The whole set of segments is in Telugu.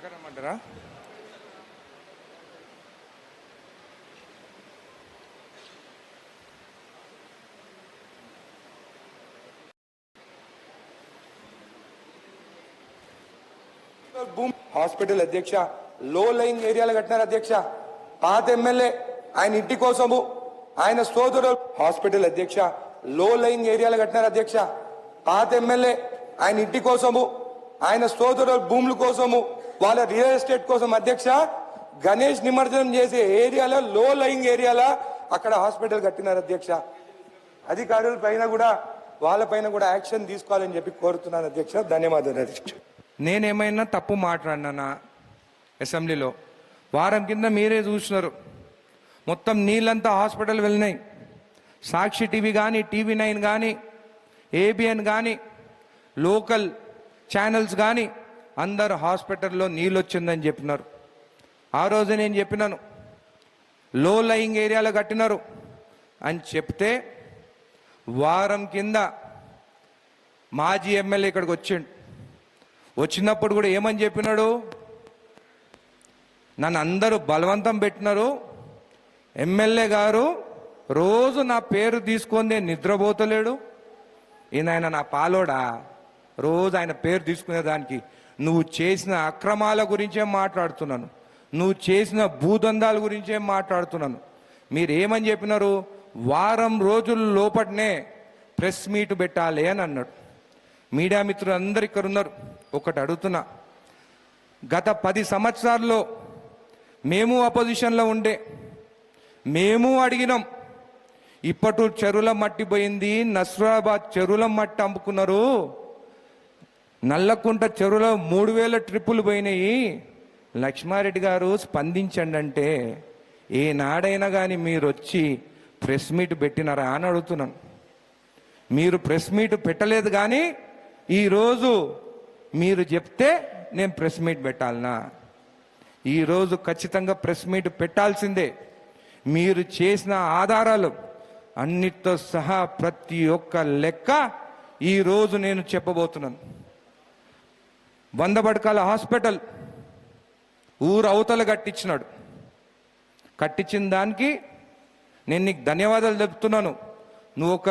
అక్కడ రమ్మంటారా? హాస్పిటల్ అధ్యక్ష లో లైన్ ఏరియాలో కట్టినారు అధ్యక్ష. పాత ఎమ్మెల్యే ఆయన ఇంటి కోసము ఆయన సోదరుడు హాస్పిటల్ అధ్యక్ష లో లైన్ ఏరియాలో కట్టినారు అధ్యక్ష. పాత ఎమ్మెల్యే ఆయన ఇంటి కోసము ఆయన సోదరుడు భూముల కోసము వాళ్ళ రియల్ ఎస్టేట్ కోసం అధ్యక్ష గణేష్ నిమజ్జనం చేసే ఏరియాలో లో లైన్ ఏరియాలో అక్కడ హాస్పిటల్ కట్టినారు అధ్యక్ష. అధికారుల పైన కూడా వాళ్ళ పైన కూడా యాక్షన్ తీసుకోవాలని చెప్పి కోరుతున్నాను అధ్యక్ష. ధన్యవాదాలు అధ్యక్ష. నేనేమైనా తప్పు మాట్లాడినా అసెంబ్లీలో? వారం కింద మీరే చూసినారు, మొత్తం నీళ్ళంతా హాస్పిటల్ వెళ్ళినాయి. సాక్షి టీవీ కానీ, TV9 కానీ, ABN కానీ, లోకల్ ఛానల్స్ కానీ అందరు హాస్పిటల్లో నీళ్ళు వచ్చిందని చెప్పినారు. ఆ రోజు నేను చెప్పినాను లో లయింగ్ ఏరియాలో కట్టినారు అని చెప్తే వారం కింద మాజీ ఎమ్మెల్యే ఇక్కడికి వచ్చిండు. వచ్చినప్పుడు కూడా ఏమని చెప్పినాడు? నన్ను అందరూ బలవంతం పెట్టినారు, ఎమ్మెల్యే గారు రోజు నా పేరు తీసుకొని నిద్రపోతలేడు, ఈయన నా పాలోడా, రోజు ఆయన పేరు తీసుకునేదానికి నువ్వు చేసిన అక్రమాల గురించే మాట్లాడుతున్నాను, నువ్వు చేసిన భూదందాల గురించే మాట్లాడుతున్నాను. మీరు ఏమని చెప్పినారు? వారం రోజుల లోపటనే ప్రెస్ మీట్ పెట్టాలి అని అన్నాడు. మీడియా మిత్రులు అందరు ఇక్కడ ఉన్నారు. ఒకటి అడుగుతున్నా, గత 10 సంవత్సరాల్లో మేము అపోజిషన్లో ఉండే మేము అడిగినాం, ఇప్పటి చెరువుల మట్టి పోయింది, నస్రాబాద్ చెరువుల మట్టి అమ్ముకున్నారు, నల్లకుంట చెరువులో 3000 ట్రిప్పులు పోయినాయి, లక్ష్మారెడ్డి గారు స్పందించండి అంటే ఏనాడైనా కానీ మీరు వచ్చి ప్రెస్ మీట్ పెట్టినారా అని అడుగుతున్నాను. మీరు ప్రెస్ మీట్ పెట్టలేదు, కానీ ఈరోజు మీరు చెప్తే నేను ప్రెస్ మీట్ పెట్టాలనా? ఈరోజు ఖచ్చితంగా ప్రెస్ మీట్ పెట్టాల్సిందే. మీరు చేసిన ఆధారాలు అన్నిటితో సహా ప్రతి ఒక్క లెక్క ఈరోజు నేను చెప్పబోతున్నాను. 100 పడకల హాస్పిటల్ ఊరు అవతల కట్టించినాడు. కట్టించిన దానికి నేను నీకు ధన్యవాదాలు చెప్తున్నాను. నువ్వు ఒక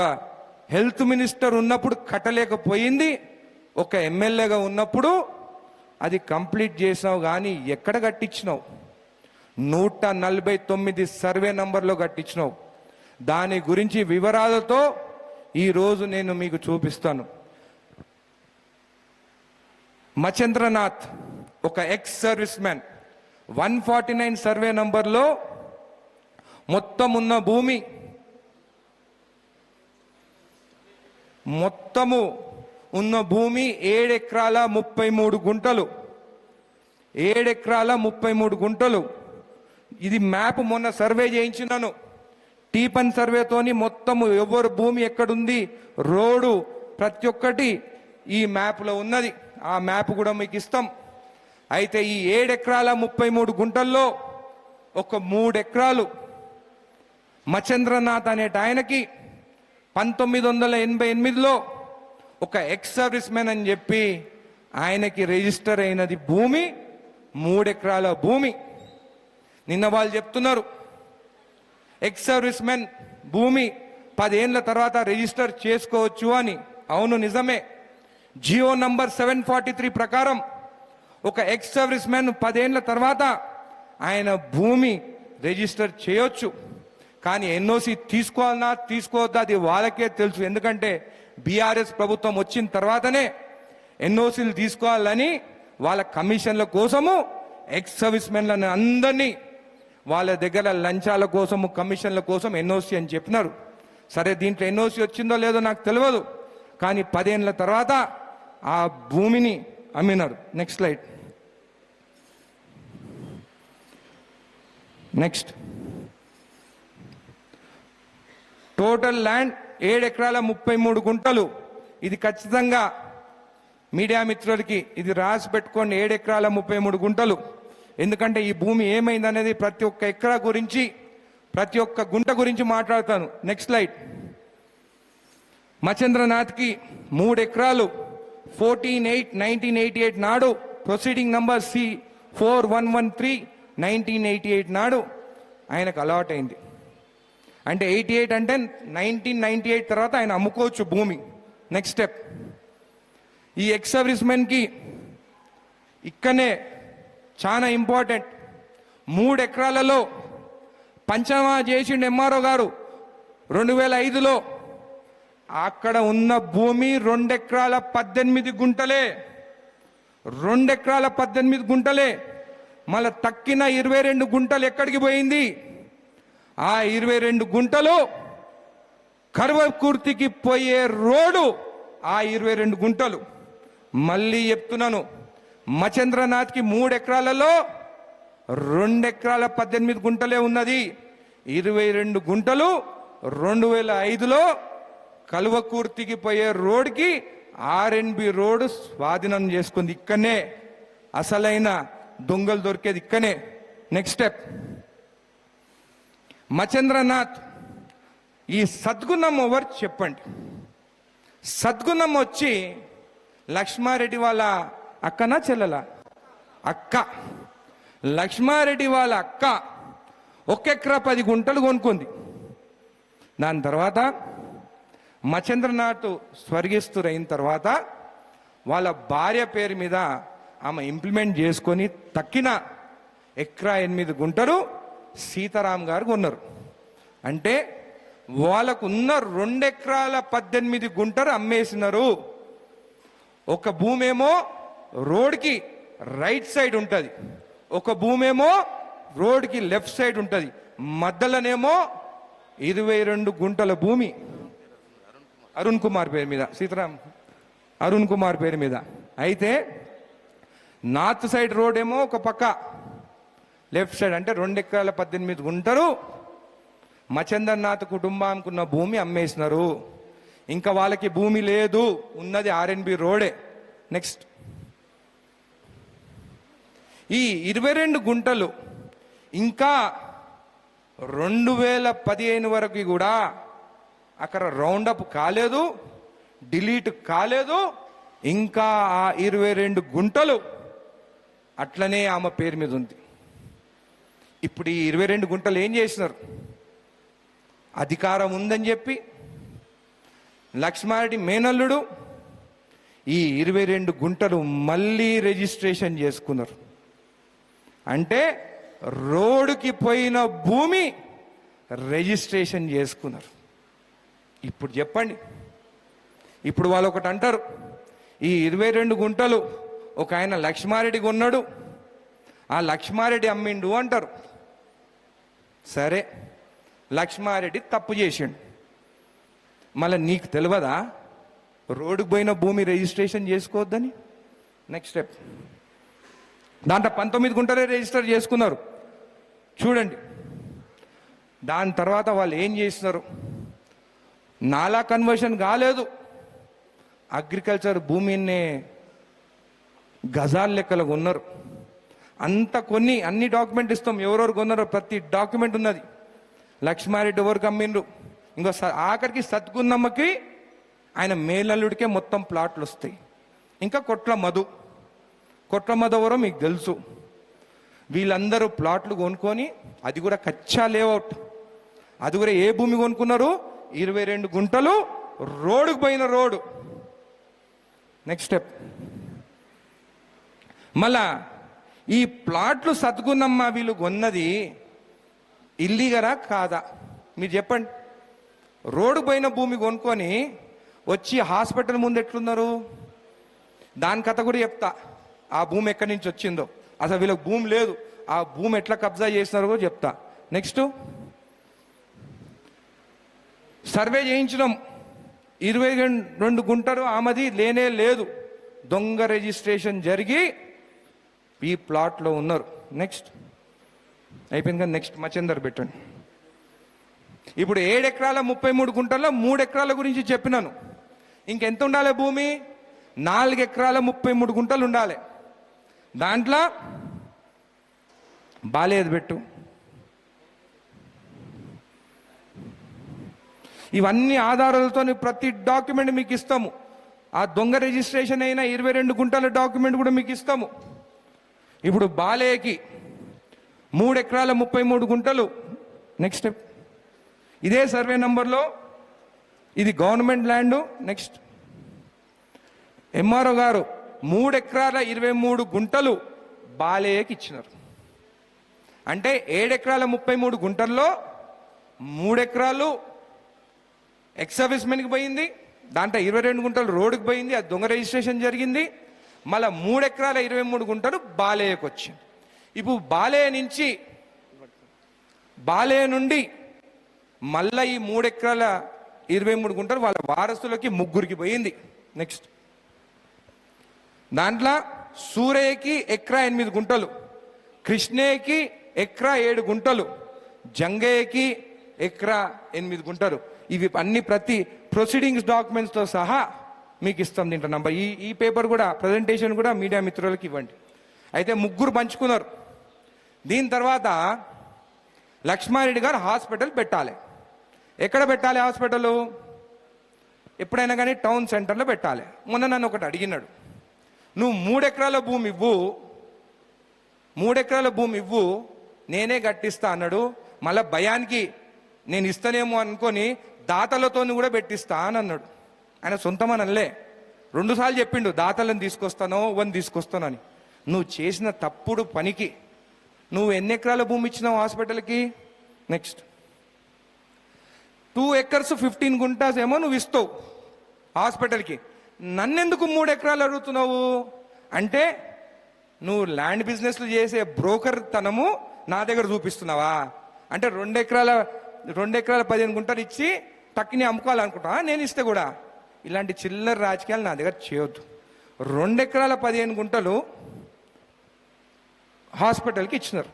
హెల్త్ మినిస్టర్ ఉన్నప్పుడు కట్టలేకపోయింది, ఒక ఎమ్మెల్యేగా ఉన్నప్పుడు అది కంప్లీట్ చేసినావు, కానీ ఎక్కడ కట్టించినావు? 149 సర్వే నంబర్లో కట్టించినావు. దాని గురించి వివరాలతో ఈరోజు నేను మీకు చూపిస్తాను. మచేంద్రనాథ్ ఒక ఎక్స్ సర్వీస్ మ్యాన్, 149 సర్వే నంబర్లో మొత్తం ఉన్న భూమి మొత్తము ఉన్న భూమి 7 ఎకరాల 33 గుంటలు. 7 ఎకరాల 33 గుంటలు. ఇది మ్యాప్ మొన్న సర్వే చేయించినాను. టీపన్ సర్వేతోని మొత్తము ఎవరు భూమి ఎక్కడుంది, రోడ్డు ప్రతి ఒక్కటి ఈ మ్యాప్లో ఉన్నది. ఆ మ్యాప్ కూడా మీకు ఇస్తాం. అయితే ఈ 7 ఎకరాల 33 గుంటల్లో ఒక 3 ఎకరాలు మచేంద్రనాథ్ అనేట ఆయనకి 1988లో ఒక ఎక్స్ సర్వీస్ మ్యాన్ అని చెప్పి ఆయనకి రిజిస్టర్ అయినది భూమి 3 ఎకరాల భూమి. నిన్న వాళ్ళు చెప్తున్నారు ఎక్స్ సర్వీస్ మ్యాన్ భూమి 10 ఏళ్ల తర్వాత రిజిస్టర్ చేసుకోవచ్చు అని. అవును, నిజమే. జియో నంబర్ 743 ప్రకారం ఒక ఎక్స్ సర్వీస్ మ్యాన్ 10 ఏళ్ల తర్వాత ఆయన భూమి రిజిస్టర్ చేయొచ్చు. కానీ NOC తీసుకోవాలన్నా తీసుకోవద్దా అది వాళ్ళకే తెలుసు. ఎందుకంటే బీఆర్ఎస్ ప్రభుత్వం వచ్చిన తర్వాతనే NOCలు తీసుకోవాలని వాళ్ళ కమిషన్ల కోసము ఎక్స్ సర్వీస్ మెన్లను అందరినీ వాళ్ళ దగ్గర లంచాల కోసము కమిషన్ల కోసం NOC అని చెప్పినారు. సరే, దీంట్లో NOC వచ్చిందో లేదో నాకు తెలియదు, కానీ 10 ఏళ్ల తర్వాత ఆ భూమిని అమ్మినారు. Next slide. Next, total land 7 ఎకరాల 33 గుంటలు. ఇది ఖచ్చితంగా మీడియా మిత్రులకి ఇది రాసి పెట్టుకోండి, 7 ఎకరాల 33 గుంటలు. ఎందుకంటే ఈ భూమి ఏమైందనేది ప్రతి ఒక్క ఎకరా గురించి, ప్రతి ఒక్క గుంట గురించి మాట్లాడతాను. Next slide. మచేంద్రనాథ్కి 3 ఎకరాలు 14/8/1988 నాడు ప్రొసీడింగ్ నంబర్ 4113/1988 నాడు ఆయనకు అలాట్ అయింది. అంటే 88 అంటే 1998 తర్వాత ఆయన అమ్ముకోవచ్చు భూమి. నెక్స్ట్ స్టెప్, ఈ ఎక్స్ సర్వీస్మెన్కి ఇక్కడనే చాలా ఇంపార్టెంట్, 3 ఎకరాలలో పంచమా చేసిండు ఎంఆర్ఓ గారు 2005లో. అక్కడ ఉన్న భూమి 2 ఎకరాల 18 గుంటలే, 2 ఎకరాల 18 గుంటలే. మళ్ళీ తక్కిన 22 గుంటలు ఎక్కడికి పోయింది? ఆ 22 గుంటలు కర్వకుర్తికి పోయే రోడ్డు, ఆ 22 గుంటలు. మళ్ళీ చెప్తున్నాను, మచేంద్రనాథ్కి 3 ఎకరాలలో 2 ఎకరాల 18 గుంటలే ఉన్నది. 22 గుంటలు 2005లో కల్వకుర్తికి పోయే రోడ్కి ఆర్ఎన్బి రోడ్ స్వాధీనం చేసుకుంది. ఇక్కడనే అసలైన దొంగలు దొరికేది ఇక్కడనే. నెక్స్ట్ స్టెప్, మచేంద్రనాథ్ ఈ సద్గుణం ఎవరు చెప్పండి? సద్గుణం వచ్చి లక్ష్మారెడ్డి వాళ్ళ అక్కనా చెల్లెలా? అక్క. లక్ష్మారెడ్డి వాళ్ళ అక్క 1 ఎకరా 10 గుంటలు కొనుక్కుంది. దాని తర్వాత మచేంద్రనాథ్ స్వర్గస్థురైన తర్వాత వాళ్ళ భార్య పేరు మీద ఆమె ఇంప్లిమెంట్ చేసుకొని తక్కిన 1 ఎకరా 8 గుంటలు సీతారాం గారు కొన్నారు. అంటే వాళ్ళకు ఉన్న 2 ఎకరాల 18 గుంటలు అమ్మేసినారు. ఒక భూమేమో రోడ్కి రైట్ సైడ్ ఉంటుంది, ఒక భూమేమో రోడ్కి లెఫ్ట్ సైడ్ ఉంటుంది, మధ్యలోనేమో 22 గుంటల భూమి అరుణ్ కుమార్ పేరు మీద, సీతారాం అరుణ్ కుమార్ పేరు మీద. అయితే నార్త్ సైడ్ రోడ్ ఏమో ఒక పక్క, లెఫ్ట్ సైడ్ అంటే 2 ఎకరాల 18 గుంటలు మచేంద్రనాథ్ కుటుంబానికి ఉన్న భూమి అమ్మేసినారు. ఇంకా వాళ్ళకి భూమి లేదు, ఉన్నది ఆర్ఎన్బి రోడే. నెక్స్ట్, ఈ 22 గుంటలు ఇంకా 2015 వరకు కూడా అక్కడ రౌండప్ కాలేదు, డిలీట్ కాలేదు. ఇంకా ఆ 22 గుంటలు అట్లనే ఆమె పేరు మీద ఉంది. ఇప్పుడు ఈ 22 గుంటలు ఏం చేసినారు? అధికారం ఉందని చెప్పి లక్ష్మారెడ్డి మేనల్లుడు ఈ 22 గుంటలు మళ్ళీ రిజిస్ట్రేషన్ చేసుకున్నారు. అంటే రోడ్డుకి పోయిన భూమి రిజిస్ట్రేషన్ చేసుకున్నారు. ఇప్పుడు చెప్పండి, ఇప్పుడు వాళ్ళు ఒకటి అంటారు, ఈ 22 గుంటలు ఒక ఆయన లక్ష్మారెడ్డి కొన్నాడు, ఆ లక్ష్మారెడ్డి అమ్మిండు అంటారు. సరే, లక్ష్మారెడ్డి తప్పు చేసిండు, మళ్ళీ నీకు తెలియదా రోడ్డుకు పోయిన భూమి రిజిస్ట్రేషన్ చేసుకోవద్దని? నెక్స్ట్ స్టెప్, దాంట్లో 19 గుంటలే రిజిస్టర్ చేసుకున్నారు. చూడండి, దాని తర్వాత వాళ్ళు ఏం చేస్తున్నారు? నాలా కన్వర్షన్ కాలేదు, అగ్రికల్చర్ భూమిని గజాల లెక్కలు కొన్నారు. అంత కొన్ని అన్ని డాక్యుమెంట్ ఇస్తాం, ఎవరెవరు కొన్నారో ప్రతి డాక్యుమెంట్ ఉన్నది. లక్ష్మారెడ్డి ఎవరికి అమ్మిండ్రు, ఇంకో ఆఖరికి సద్గున్నమ్మకి ఆయన మేనల్లుడికే మొత్తం ప్లాట్లు వస్తాయి. ఇంకా కొట్ల మధు ఎవరో మీకు తెలుసు. వీళ్ళందరూ ప్లాట్లు కొనుక్కొని, అది కూడా కచ్చా లేఅవుట్, అది కూడా ఏ భూమి కొనుక్కున్నారు? 22 గుంటలు రోడ్డుకు పోయిన రోడ్డు. నెక్స్ట్ స్టెప్, మళ్ళా ఈ ప్లాట్లు సద్గుణమ్మ వీళ్ళు కొన్నది ఇల్లీగలా కాదా? మీరు చెప్పండి. రోడ్డు పోయిన భూమి కొనుక్కొని వచ్చి హాస్పిటల్ ముందు ఎట్లున్నారు? దాని కథ కూడా చెప్తా, ఆ భూమి ఎక్కడి నుంచి వచ్చిందో, అసలు వీళ్ళకి భూమి లేదు, ఆ భూమి ఎట్లా కబ్జా చేసినారో కూడా చెప్తా. నెక్స్ట్, సర్వే చేయించడం 22 గుంటలు ఆమెది లేనే లేదు, దొంగ రిజిస్ట్రేషన్ జరిగి ఈ ప్లాట్లో ఉన్నారు. నెక్స్ట్ అయిపోయింది కదా. నెక్స్ట్ మచేందర్ పెట్టండి. ఇప్పుడు 7 ఎకరాల 33 గుంటల్లో 3 ఎకరాల గురించి చెప్పినాను. ఇంకెంత ఉండాలి భూమి? 4 ఎకరాల 33 గుంటలు ఉండాలి. దాంట్లో బాలేదు పెట్టు. ఇవన్నీ ఆధారాలతో ప్రతి డాక్యుమెంట్ మీకు ఇస్తాము. ఆ దొంగ రిజిస్ట్రేషన్ అయిన 22 గుంటల డాక్యుమెంట్ కూడా మీకు ఇస్తాము. ఇప్పుడు బాలేకి 3 ఎకరాల 33 గుంటలు. నెక్స్ట్ స్టెప్, ఇదే సర్వే నంబర్లో ఇది గవర్నమెంట్ ల్యాండ్. నెక్స్ట్, ఎంఆర్ఓ గారు 3 ఎకరాల 23 గుంటలు బాలేకి ఇచ్చినారు. అంటే 7 ఎకరాల 33 గుంటల్లో 3 ఎకరాలు ఎక్స్ సర్వీస్మెన్కి పోయింది, దాంట్లో 22 గుంటలు రోడ్డుకి పోయింది, అది దొంగ రిజిస్ట్రేషన్ జరిగింది. మళ్ళీ 3 ఎకరాల 23 గుంటలు బాలేకి వచ్చింది. ఇప్పుడు బాలే నుండి మళ్ళీ ఈ 3 ఎకరాల 23 గుంటలు వాళ్ళ వారసులకి 3కి పోయింది. నెక్స్ట్, దాంట్లో సూరయ్యకి ఎకరా 8 గుంటలు, కృష్ణయ్యకి ఎకరా 7 గుంటలు, జంగయ్యకి ఎకరా 8 గుంటలు. ఇవి అన్ని ప్రతి ప్రొసీడింగ్స్ డాక్యుమెంట్స్తో సహా మీకు ఇస్తాం. దీంట్లో నంబర్ ఈ పేపర్ కూడా ప్రజెంటేషన్ కూడా మీడియా మిత్రులకు ఇవ్వండి. అయితే 3 పంచుకున్నారు. దీని తర్వాత లక్ష్మారెడ్డి గారు హాస్పిటల్ పెట్టాలి. ఎక్కడ పెట్టాలి హాస్పిటల్? ఎప్పుడైనా కానీ టౌన్ సెంటర్లో పెట్టాలి. మొన్న నన్ను ఒకటి అడిగినాడు, నువ్వు 3 ఎకరాల భూమి ఇవ్వు, 3 ఎకరాల భూమి ఇవ్వు, నేనే కట్టిస్తా అన్నాడు. మళ్ళీ భయానికి నేను ఇస్తానేమో అనుకొని దాతలతో కూడా పెట్టిస్తా అని అన్నాడు. ఆయన సొంతమనలే 2 సార్లు చెప్పిండు, దాతలను తీసుకొస్తానో వన్ తీసుకొస్తానని. నువ్వు చేసిన తప్పుడు పనికి నువ్వు ఎన్ని ఎకరాల భూమి ఇచ్చినావు హాస్పిటల్కి? నెక్స్ట్, 2 acres 15 గుంటాస్ ఏమో నువ్వు ఇస్తావు హాస్పిటల్కి, నన్నెందుకు 3 ఎకరాలు అడుగుతున్నావు అంటే నువ్వు ల్యాండ్ బిజినెస్లు చేసే బ్రోకర్ తనము నా దగ్గర చూపిస్తున్నావా? అంటే 2 ఎకరాల 15 గుంటలు ఇచ్చి తక్కిని అమ్ముకోవాలనుకుంటా నేను ఇస్తే కూడా. ఇలాంటి చిల్లర రాజకీయాలు నా దగ్గర చేయొద్దు. 2 ఎకరాల 15 గుంటలు హాస్పిటల్కి ఇచ్చినారు.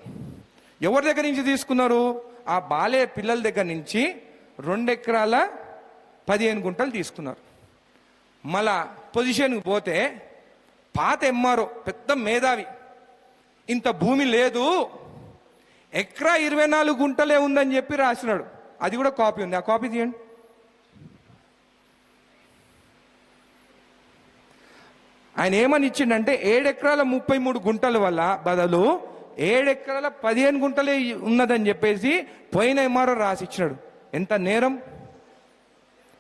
ఎవరి దగ్గర నుంచి తీసుకున్నారు? ఆ బాలే పిల్లల దగ్గర నుంచి 2 ఎకరాల 15 గుంటలు తీసుకున్నారు. మళ్ళా పొజిషన్కి పోతే పాత ఎంఆర్ఓ పెద్ద మేధావి, ఇంత భూమి లేదు, ఎకరా 24 గుంటలే ఉందని చెప్పి రాసినాడు. అది కూడా కాపీ ఉంది, ఆ కాపీ తీయండి. ఆయన ఏమని ఇచ్చిండంటే 7 ఎకరాల 33 గుంటల వల్ల బదులు 7 ఎకరాల 15 గుంటలే ఉన్నదని చెప్పేసి పోయిన ఎంఆర్ఓ రాసి ఇచ్చినాడు. ఎంత నేరం,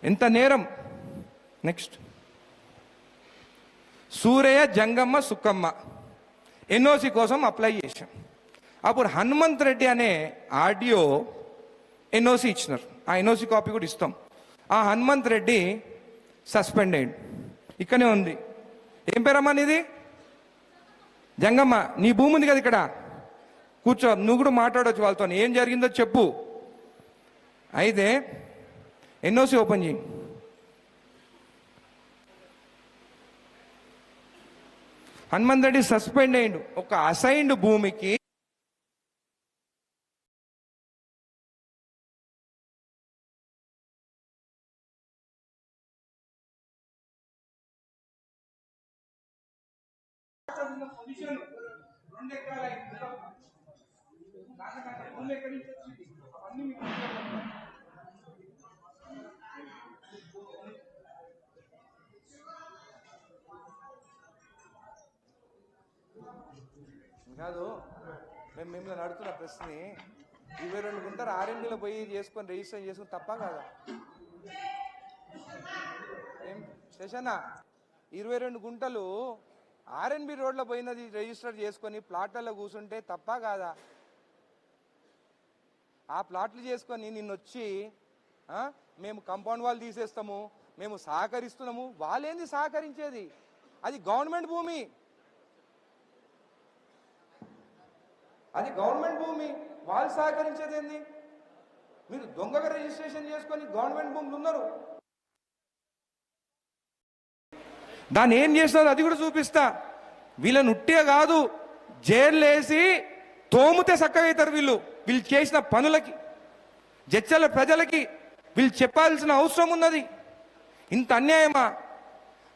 ఎంత నేరం. నెక్స్ట్, సూరయ్య, జంగమ్మ, సుక్కమ్మ ఎన్ఓసి కోసం అప్లై చేశాం. అప్పుడు హనుమంత్ రెడ్డి అనే ఆర్డిఓ ఎన్ఓసి ఇచ్చినారు. ఆ ఎన్ఓసి కాపీ కూడా ఇస్తాం. ఆ హనుమంత్ రెడ్డి సస్పెండ్ అయ్యింది. ఇక్కడనే ఉంది. ఏం పేరమ్మా నీది? జంగమ్మ. నీ భూమి ఉంది కదా ఇక్కడ, కూర్చో, నువ్వు కూడా మాట్లాడవచ్చు వాళ్ళతో, ఏం జరిగిందో చెప్పు. అయితే ఎన్ఓసి ఓపెన్ చేయి. హనుమంత్ రెడ్డి సస్పెండ్ అయ్యిండు. ఒక అసైన్డ్ భూమికి కాదు, మేము మిమ్మల్ని అడుగుతున్న ప్రశ్ని 22 గుంటలు ఆర్ఎండ్బిలో పోయి చేసుకొని రిజిస్టర్ చేసుకుని తప్ప కాదా? ఏం శేషన్న, 22 గుంటలు ఆర్ఎన్బి రోడ్లో పోయినది రిజిస్టర్ చేసుకొని ప్లాట్లలో కూర్చుంటే తప్ప కాదా? ఆ ప్లాట్లు చేసుకొని నిన్నొచ్చి మేము కాంపౌండ్ వాళ్ళు తీసేస్తాము, మేము సహకరిస్తున్నాము. వాళ్ళేంది సహకరించేది? అది గవర్నమెంట్ భూమి, అది గవర్నమెంట్ భూమి. వాళ్ళు సహకరించేది ఏంది? మీరు దొంగగా రిజిస్ట్రేషన్ చేసుకొని గవర్నమెంట్ భూములు ఉన్నారు. దాన్ని ఏం చేస్తున్నారు అది కూడా చూపిస్తా. వీళ్ళని ఉట్టిగా కాదు, జైలు వేసి తోముతే చక్కగా అవుతారు వీళ్ళు. వీళ్ళు చేసిన పనులకి, జడ్చల ప్రజలకి వీళ్ళు చెప్పాల్సిన అవసరం ఉన్నది. ఇంత అన్యాయమా?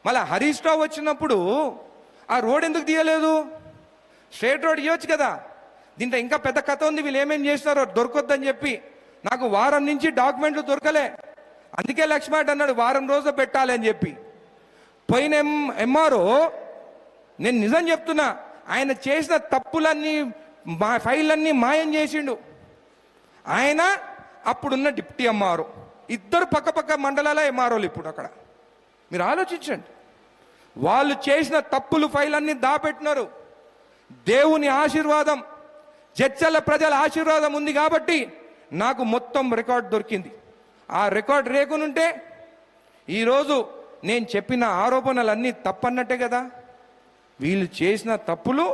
మళ్ళీ హరీష్ రావు వచ్చినప్పుడు ఆ రోడ్ ఎందుకు తీయలేదు? స్ట్రేట్ రోడ్ ఇవ్వచ్చు కదా. దీంట్లో ఇంకా పెద్ద కథ ఉంది. వీళ్ళు ఏమేం చేసినారో దొరకొద్దని చెప్పి నాకు వారం నుంచి డాక్యుమెంట్లు దొరకలే. అందుకే లక్ష్మణ్ అన్నాడు వారం రోజులు పెట్టాలి అని చెప్పి. పోయిన ఎంఆర్ఓ, నేను నిజం చెప్తున్నా, ఆయన చేసిన తప్పులన్నీ ఫైళ్ళన్నీ మాయం చేసిండు. ఆయన అప్పుడున్న డిప్టీ ఎంఆర్ఓ, ఇద్దరు పక్క మండలాల ఎంఆర్ఓలు ఇప్పుడు అక్కడ. మీరు ఆలోచించండి, వాళ్ళు చేసిన తప్పులు ఫైల్ అన్ని దాపెట్టినారు. దేవుని ఆశీర్వాదం, జడ్చర్ల ప్రజల ఆశీర్వాదం ఉంది కాబట్టి నాకు మొత్తం రికార్డ్ దొరికింది. ఆ రికార్డ్ రేకునుంటే ఈరోజు నేను చెప్పిన ఆరోపణలన్నీ తప్పన్నట్టే కదా. వీళ్ళు చేసిన తప్పులు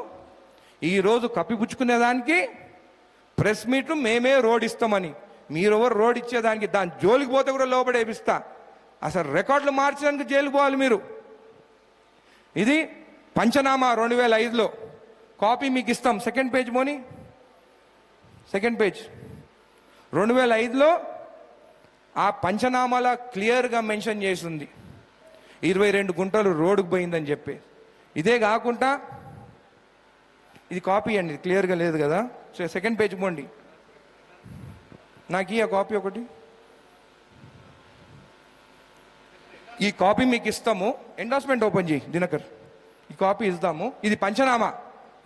ఈరోజు కప్పిపుచ్చుకునేదానికి ప్రెస్ మీట్లు మేమే రోడ్ ఇస్తామని, మీరెవరు రోడ్ ఇచ్చేదానికి దాని జోలికి పోతే కూడా లోపడేపిస్తా. అసలు రికార్డులు మార్చడానికి జైలుకు పోవాలి మీరు. ఇది పంచనామా 2005లో కాపీ మీకు ఇస్తాం. సెకండ్ పేజ్ మోని, సెకండ్ పేజ్. 2005లో ఆ పంచనామాల క్లియర్గా మెన్షన్ చేసింది 22 గుంటలు రోడ్డుకు పోయిందని చెప్పి. ఇదే కాకుండా ఇది కాపీ అండి, క్లియర్గా లేదు కదా. సో సెకండ్ పేజ్ పోండి, నాకు ఈ కాపీ ఒకటి, ఈ కాపీ మీకు ఇస్తాము. ఎండార్స్మెంట్ ఓపెన్ చేయి దినకర్, ఈ కాపీ ఇస్తాము. ఇది పంచనామా,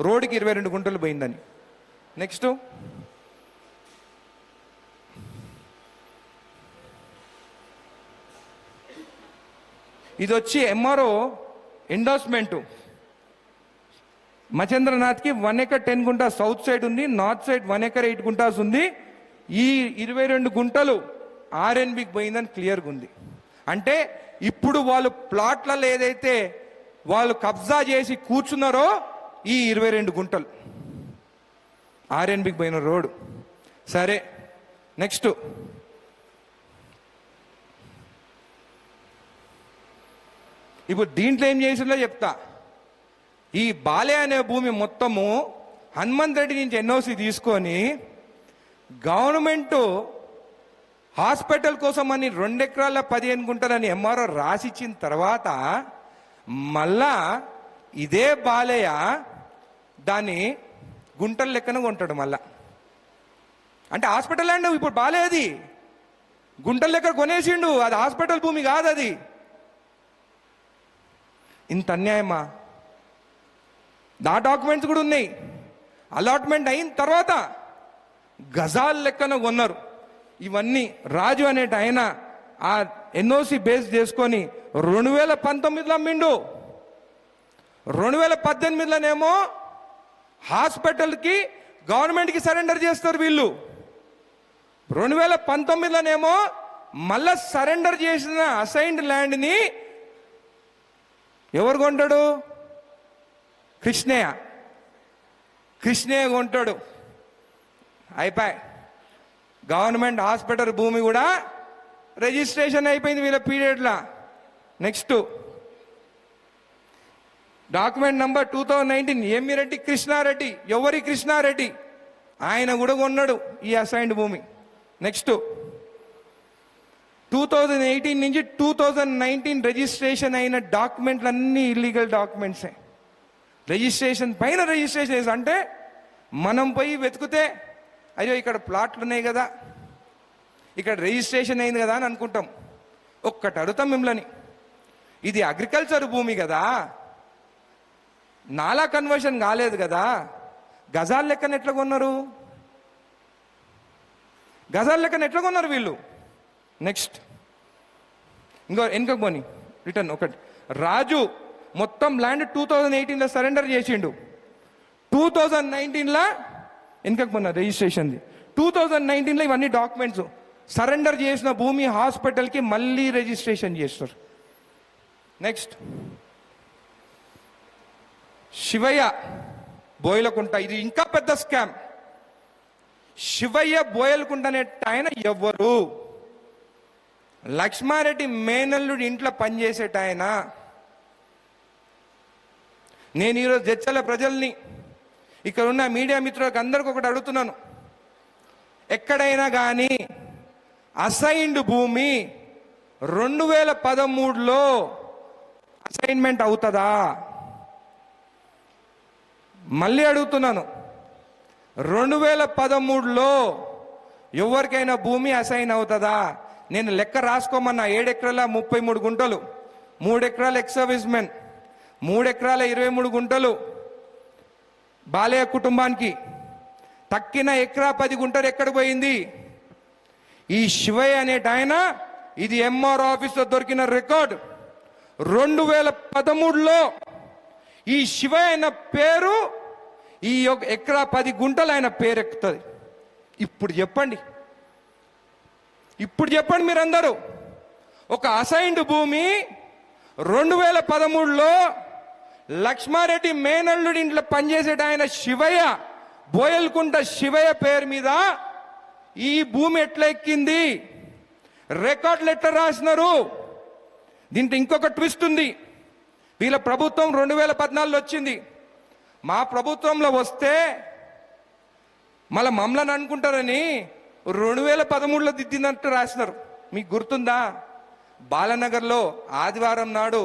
రోడ్డుకి 22 గుంటలు పోయిందని. నెక్స్ట్ ఇది వచ్చి ఎంఆర్ఓ ఎండార్స్మెంట్. మచేంద్రనాథ్కి 1 ఎకర్ 10 గుంటా సౌత్ సైడ్ ఉంది, నార్త్ సైడ్ 1 ఎకర్ 8 గుంటాస్ ఉంది. ఈ 22 గుంటలు ఆర్ఎన్బికి పోయిందని క్లియర్గా ఉంది. అంటే ఇప్పుడు వాళ్ళు ప్లాట్లలో ఏదైతే వాళ్ళు కబ్జా చేసి కూర్చున్నారో ఈ 22 గుంటలు ఆర్ఎన్బికి పోయిన రోడ్డు. సరే, నెక్స్ట్ ఇప్పుడు దీంట్లో ఏం చేసిందో చెప్తా. ఈ బాలే అనే భూమి మొత్తము హనుమంత్ రెడ్డి నుంచి ఎన్ఓసి తీసుకొని గవర్నమెంట్ హాస్పిటల్ కోసం అని 2 ఎకరాల 15 గుంటలని ఎంఆర్ఓ రాసిచ్చిన తర్వాత మళ్ళా ఇదే బాలయ్య దాన్ని గుంటల లెక్కన కొంటాడు మళ్ళా. అంటే హాస్పిటల్ ల్యాండ్ ఇప్పుడు బాలేది గుంటల లెక్క కొనేసిండు, అది హాస్పిటల్ భూమి కాదు అది. ఇంత అన్యాయమా? నా డాక్యుమెంట్స్ కూడా ఉన్నాయి. అలాట్మెంట్ అయిన తర్వాత గజాల లెక్కన కొన్నారు. ఇవన్నీ రాజు అనేట ఆయన ఆ ఎన్ఓసి బేస్ చేసుకొని 2019లో అమ్మిండు. 2018లోనేమో హాస్పిటల్కి గవర్నమెంట్కి సరెండర్ చేస్తారు వీళ్ళు. 2019లోనేమో మళ్ళా సరెండర్ చేసిన అసైన్డ్ ల్యాండ్ని ఎవరు కొంటాడు? కృష్ణయ్య కొంటాడు. అయిపోయి గవర్నమెంట్ హాస్పిటల్ భూమి కూడా రిజిస్ట్రేషన్ అయిపోయింది వీళ్ళ పీరియడ్లా. Next document number 2019 Emmireddy Krishnareddy. ఎవరి కృష్ణారెడ్డి? ఆయన కూడా కొన్నాడు ఈ అసైన్డ్ భూమి. నెక్స్ట్ 2018 నుంచి 2019 రిజిస్ట్రేషన్ అయిన డాక్యుమెంట్లు అన్నీ ఇల్లీగల్ డాక్యుమెంట్సే. రిజిస్ట్రేషన్ పైన రిజిస్ట్రేషన్ అంటే మనం పోయి వెతికితే అయ్యో ఇక్కడ ప్లాట్లు ఉన్నాయి కదా, ఇక్కడ రిజిస్ట్రేషన్ అయింది కదా అని అనుకుంటాం. ఒక్కటి అడుగుతాం మిమ్మల్ని, ఇది అగ్రికల్చర్ భూమి కదా, నాలా కన్వర్షన్ కాలేదు కదా, గజాల లెక్కన ఎట్లా కొన్నారు? గజాల లెక్కన ఎట్లా కొన్నారు వీళ్ళు? నెక్స్ట్ వెనుకకు పోని, రిటర్న్ ఒకటి. రాజు మొత్తం ల్యాండ్ 2018లో సరెండర్ చేసిండు. 2019లో వెనుకకు పోయిన రిజిస్ట్రేషన్ది. 2019లో ఇవన్నీ డాక్యుమెంట్స్ సరెండర్ చేసిన భూమి హాస్పిటల్కి మళ్ళీ రిజిస్ట్రేషన్ చేస్తారు. నెక్స్ట్ శివయ్య బోయలకుంట. ఇది ఇంకా పెద్ద స్కామ్. శివయ్య బోయలకుంట అనే ఆయన ఎవ్వరు? లక్ష్మారెడ్డి మేనల్లుడి ఇంట్లో పనిచేసేట ఆయన. నేను ఈరోజు జడ్చర్ల ప్రజల్ని, ఇక్కడ ఉన్న మీడియా మిత్రులకు అందరికీ ఒకటి అడుగుతున్నాను. ఎక్కడైనా కానీ అసైన్డ్ భూమి 2013లో అసైన్మెంట్ అవుతుందా? మళ్ళీ అడుగుతున్నాను, 2013లో ఎవరికైనా భూమి అసైన్ అవుతుందా? నేను లెక్క రాసుకోమన్నా. 7 ఎకరాల 33 గుంటలు, 3 ఎకరాల ఎక్స్ సర్వీస్ మెన్, 3 ఎకరాల 23 గుంటలు, బాలయ్య కుటుంబానికి తక్కిన ఎకరా 10 గుంటలు ఎక్కడ పోయింది? ఈ శివయ్య అనేట ఆయన, ఇది ఎంఆర్ ఆఫీస్లో దొరికిన రికార్డు. 2013లో ఈ శివయ్య అయిన పేరు ఈ ఎకరా 10 గుంటలు ఆయన పేరు ఎక్కుతుంది. ఇప్పుడు చెప్పండి మీరందరూ, ఒక అసైన్డ్ భూమి 2013లో లక్ష్మారెడ్డి మేనల్లుడి ఇంట్లో పనిచేసేట ఆయన శివయ్య, బోయల్కుంట శివయ్య పేరు మీద ఈ భూమి ఎట్లా ఎక్కింది? రికార్డులు ఎట్లా రాసినారు? దీంట్లో ఇంకొక ట్విస్ట్ ఉంది. వీళ్ళ ప్రభుత్వం 2014లో వచ్చింది. మా ప్రభుత్వంలో వస్తే మళ్ళీ మమ్మల్ని అనుకుంటారని 2013లో దిద్దినట్టు రాసినారు. మీకు గుర్తుందా? బాలనగర్లో ఆదివారం నాడు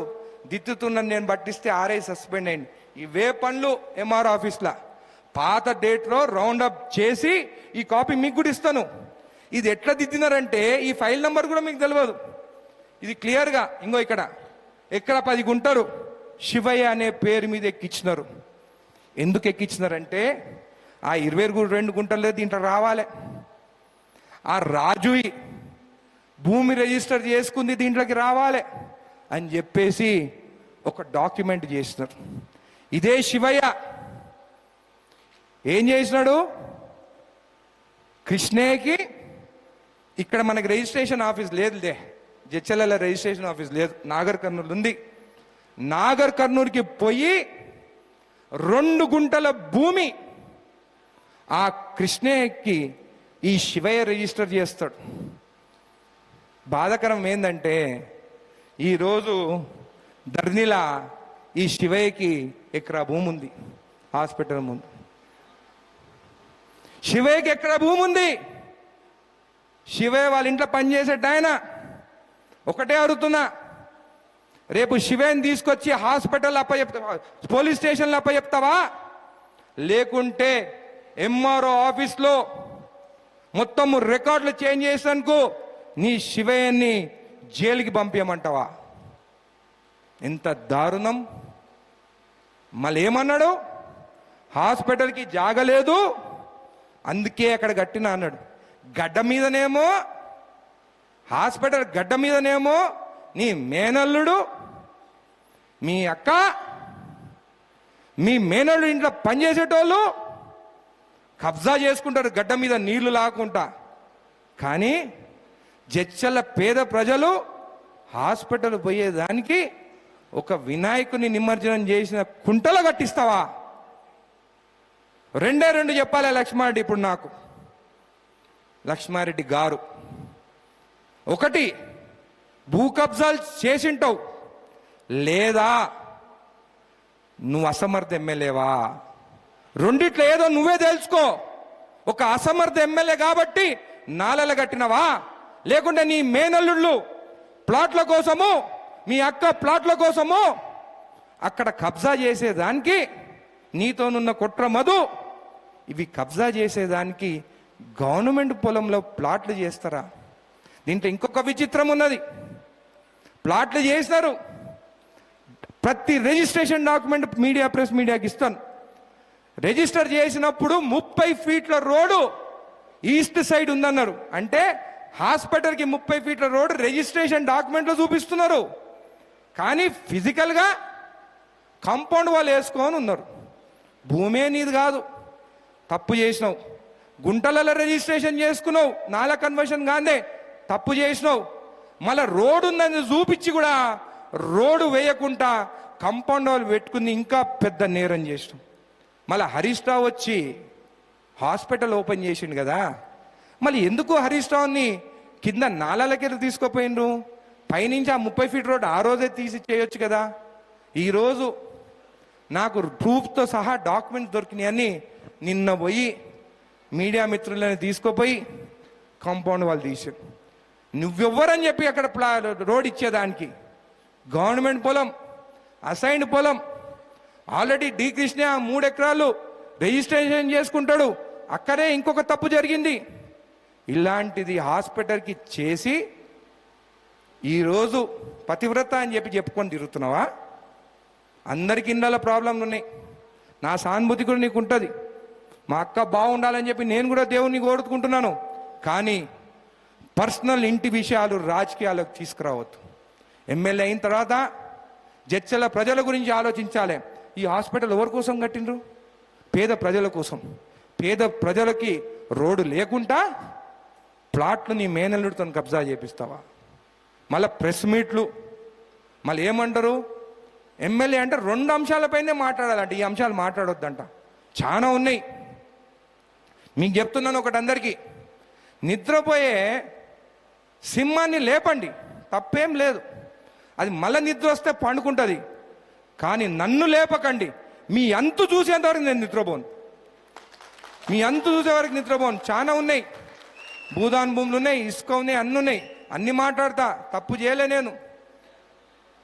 దిద్దుతున్న నేను పట్టిస్తే ఆర్ఐ సస్పెండ్ అయింది. ఇవే పనులు ఎంఆర్ ఆఫీస్లో పాత డేట్లో రౌండప్ చేసి ఈ కాపీ మీకు కూడా ఇస్తాను. ఇది ఎట్లా దిద్దినారంటే ఈ ఫైల్ నెంబర్ కూడా మీకు తెలియదు. ఇది క్లియర్గా ఇంకో ఇక్కడ ఎక్కడ 10 గుంటలు శివయ్య అనే పేరు మీద ఎక్కించినారు. ఎందుకు ఎక్కించినారంటే ఆ 22 గుంటలే దీంట్లో రావాలి, ఆ రాజువి భూమి రిజిస్టర్ చేసుకుంది దీంట్లోకి రావాలి అని చెప్పేసి ఒక డాక్యుమెంట్ చేసినారు. ఇదే శివయ్య ఏం చేసినాడు? కృష్ణయ్యకి ఇక్కడ మనకి రిజిస్ట్రేషన్ ఆఫీస్ లేదులే, జడ్చర్ల రిజిస్ట్రేషన్ ఆఫీస్ లేదు, నాగర్ కర్నూలు ఉంది. నాగర్ కర్నూలుకి పోయి 2 గుంటల భూమి ఆ కృష్ణయ్యకి ఈ శివయ్య రిజిస్టర్ చేస్తాడు. బాధాకరం ఏంటంటే ఈరోజు ధర్నిలా ఈ శివయ్యకి ఎకరా భూమి ఉంది. హాస్పిటల్ ముందు శివయ్యకి ఎకరా భూమి ఉంది. శివయ్య వాళ్ళ ఇంట్లో పనిచేసేట ఆయన. ఒకటే అడుగుతున్నా, రేపు శివయ్యని తీసుకొచ్చి హాస్పిటల్ అప్పచెప్తావా, పోలీస్ స్టేషన్లో అప్పచెప్తావా? లేకుంటే ఎంఆర్ఓ ఆఫీస్లో మొత్తం రికార్డులు చేంజ్ చేసానుకో నీ శివయ్యని జైలుకి పంపించమంటావా? ఎంత దారుణం! మళ్ళీ ఏమన్నాడు? హాస్పిటల్కి జాగలేదు అందుకే అక్కడ కట్టినా అన్నాడు. గడ్డ మీదనేమో హాస్పిటల్ గడ్డ మీదనేమో నీ మేనల్లుడు, మీ అక్క, మీ మేనల్లుడు ఇంట్లో పనిచేసేటోళ్ళు కబ్జా చేసుకుంటారు గడ్డ మీద నీళ్లు లాక్కుంటా. కానీ జడ్చర్ల పేద ప్రజలు హాస్పిటల్ పోయేదానికి ఒక వినాయకుని నిమజ్జనం చేసిన కుంటలు కట్టిస్తావా? 2 చెప్పాలి లక్ష్మారెడ్డి. ఇప్పుడు నాకు లక్ష్మారెడ్డి గారు, ఒకటి భూ కబ్జాలు చేసింటావు, లేదా నువ్వు అసమర్థ ఎమ్మెల్యేవా? రెండిట్లో ఏదో నువ్వే తెలుసుకో. ఒక అసమర్థ ఎమ్మెల్యే కాబట్టి నాలెల కట్టినవా, లేకుంటే నీ మేనల్లుళ్ళు ప్లాట్ల కోసము, మీ అక్క ప్లాట్ల కోసము అక్కడ కబ్జా చేసేదానికి నీతోనున్న కుట్ర మధు, ఇవి కబ్జా చేసేదానికి గవర్నమెంట్ పొలంలో ప్లాట్లు చేస్తారా? దీంట్లో ఇంకొక విచిత్రం ఉన్నది. ప్లాట్లు చేస్తారు, ప్రతి రిజిస్ట్రేషన్ డాక్యుమెంట్ ప్రెస్ మీడియాకి ఇస్తాను. రిజిస్టర్ చేసినప్పుడు 30 ఫీట్ల రోడ్డు ఈస్ట్ సైడ్ ఉందన్నారు. అంటే హాస్పిటల్కి 30 ఫీట్ల రోడ్డు రిజిస్ట్రేషన్ డాక్యుమెంట్లో చూపిస్తున్నారు. కానీ ఫిజికల్గా కాంపౌండ్ వాళ్ళు వేసుకొని ఉన్నారు. భూమే నీది కాదు, తప్పు చేసినావు. గుంటలలో రిజిస్ట్రేషన్ చేసుకున్నావు, నాలా కన్వర్షన్ కాదే, తప్పు చేసినావు. మళ్ళీ రోడ్డు ఉందని చూపించి కూడా రోడ్డు వేయకుండా కాంపౌండ్ వాళ్ళు పెట్టుకుని ఇంకా పెద్ద నేరం చేసినావు. మళ్ళీ హరీష్ రావు వచ్చి హాస్పిటల్ ఓపెన్ చేసిండు కదా, మళ్ళీ ఎందుకు హరీష్ రావుని కింద నాలాలకి తీసుకుపోయిండ్రు? పైనుంచి ఆ 30 ఫీట్ రోడ్ ఆ రోజే తీసి చేయొచ్చు కదా. ఈరోజు నాకు ప్రూఫ్తో సహా డాక్యుమెంట్స్ దొరికినాయని నిన్న పోయి మీడియా మిత్రులని తీసుకుపోయి కాంపౌండ్ వాళ్ళు తీసారు. నువ్వెవ్వరని చెప్పి అక్కడ రోడ్ ఇచ్చేదానికి? గవర్నమెంట్ పొలం, అసైన్డ్ పొలం. ఆల్రెడీ డి కృష్ణ 3 ఎకరాలు రిజిస్ట్రేషన్ చేసుకుంటాడు, అక్కడే ఇంకొక తప్పు జరిగింది. ఇలాంటిది హాస్పిటల్కి చేసి ఈరోజు పతివ్రత అని చెప్పి చెప్పుకొని తిరుగుతున్నావా? అందరికి ఇళ్ళ ప్రాబ్లంలు ఉన్నాయి. నా సానుభూతి కూడా నీకు ఉంటుంది. మా అక్క బాగుండాలని చెప్పి నేను కూడా దేవుణ్ణి కోరుకుంటున్నాను. కానీ పర్సనల్ ఇంటి విషయాలు రాజకీయాలకు తీసుకురావద్దు. ఎమ్మెల్యే అయిన తర్వాత జడ్చల ప్రజల గురించి ఆలోచించాలి. ఈ హాస్పిటల్ ఎవరి కోసం కట్టిండ్రు? పేద ప్రజల కోసం. పేద ప్రజలకి రోడ్డు లేకుండా ప్లాట్లు నీ మేనల్లుడితో కబ్జా చేపిస్తావా? మళ్ళీ ప్రెస్ మీట్లు మళ్ళీ ఏమంటారు? ఎమ్మెల్యే అంటే 2 అంశాలపైనే మాట్లాడాలంట, ఈ అంశాలు మాట్లాడొద్దంట. చాలా ఉన్నాయి. మీకు చెప్తున్నాను ఒకటి అందరికీ, నిద్రపోయే సింహాన్ని లేపండి, తప్పేం లేదు. అది మళ్ళీ నిద్ర వస్తే పండుకుంటుంది. కానీ నన్ను లేపకండి. మీ అంతు చూసేంతవరకు నేను నిద్రపోను. మీ అంతు చూసేవరకు నిద్రపోను. చాలా ఉన్నాయి. భూదాన్ భూములు ఉన్నాయి, ఇసుక ఉన్నాయి, అన్నీ ఉన్నాయి. అన్ని మాట్లాడతా, తప్పు చేయలే నేను.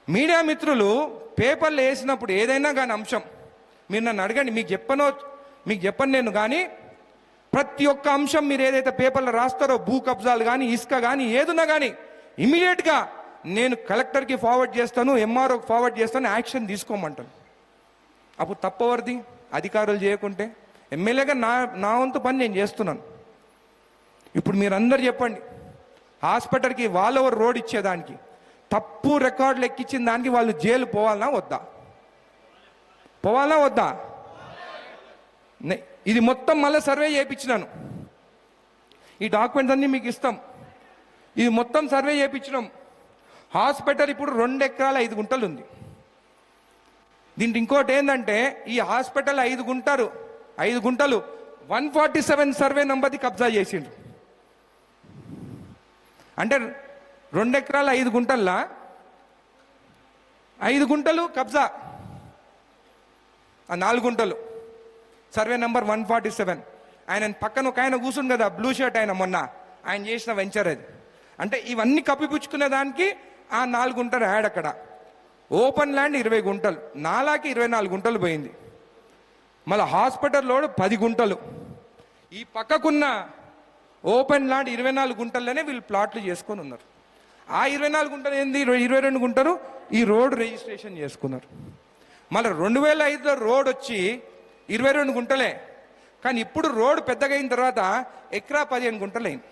మీడియా మిత్రులు పేపర్లు వేసినప్పుడు ఏదైనా కానీ అంశం మీరు నన్ను అడగండి, మీకు చెప్పను నేను. కానీ ప్రతి ఒక్క అంశం మీరు ఏదైతే పేపర్లో రాస్తారో, భూ కబ్జాలు కానీ, ఇసుక కానీ, ఏదున్నా కానీ ఇమీడియట్గా నేను కలెక్టర్కి ఫార్వర్డ్ చేస్తాను, ఎంఆర్ఓకి ఫార్వర్డ్ చేస్తాను, యాక్షన్ తీసుకోమంటాను. అప్పుడు తప్పవరిది? అధికారులు చేయకుంటే. ఎమ్మెల్యేగా నా వంతు పని నేను చేస్తున్నాను. ఇప్పుడు మీరందరూ చెప్పండి, హాస్పిటల్కి వాళ్ళెవరు రోడ్ ఇచ్చేదానికి, తప్పు రికార్డులు ఎక్కించిన దానికి వాళ్ళు జైలు పోవాలనా వద్దా? ఇది మొత్తం మళ్ళీ సర్వే చేయించినాను. ఈ డాక్యుమెంట్స్ అన్నీ మీకు ఇస్తాం. ఇది మొత్తం సర్వే చేయించినాం. హాస్పిటల్ ఇప్పుడు 2 ఎకరాల 5 గుంటలు ఉంది. దీంట్లో ఇంకోటి ఏంటంటే, ఈ హాస్పిటల్ 5 గుంటలు 147 సర్వే నంబర్ది కబ్జా చేసిండ్రు. అంటే 2 ఎకరాల 5 గుంటల్లో 5 గుంటలు కబ్జా, 4 గుంటలు సర్వే నంబర్ 147. ఆయన పక్కన ఒక ఆయన కూర్చుంది కదా, బ్లూ షర్ట్ ఆయన, మొన్న ఆయన చేసిన వెంచర్ అది. అంటే ఇవన్నీ కప్పిపుచ్చుకునే దానికి ఆ 4 గుంటలు యాడ్. అక్కడ ఓపెన్ ల్యాండ్ 20 గుంటలు, నాలాకి 24 గుంటలు పోయింది. మళ్ళీ హాస్పిటల్ లోడ్ 10 గుంటలు. ఈ పక్కకున్న ఓపెన్ ల్యాండ్ 24 గుంటల్లోనే వీళ్ళు ప్లాట్లు చేసుకొని ఉన్నారు. ఆ 24 గుంటలు ఏంది, 22 గుంటలు ఈ రోడ్ రిజిస్ట్రేషన్ చేసుకున్నారు. మళ్ళీ 2005లో రోడ్ వచ్చి 22 గుంటలే. కానీ ఇప్పుడు రోడ్ పెద్దగా అయిన తర్వాత ఎకరా 15 గుంటలు అయింది.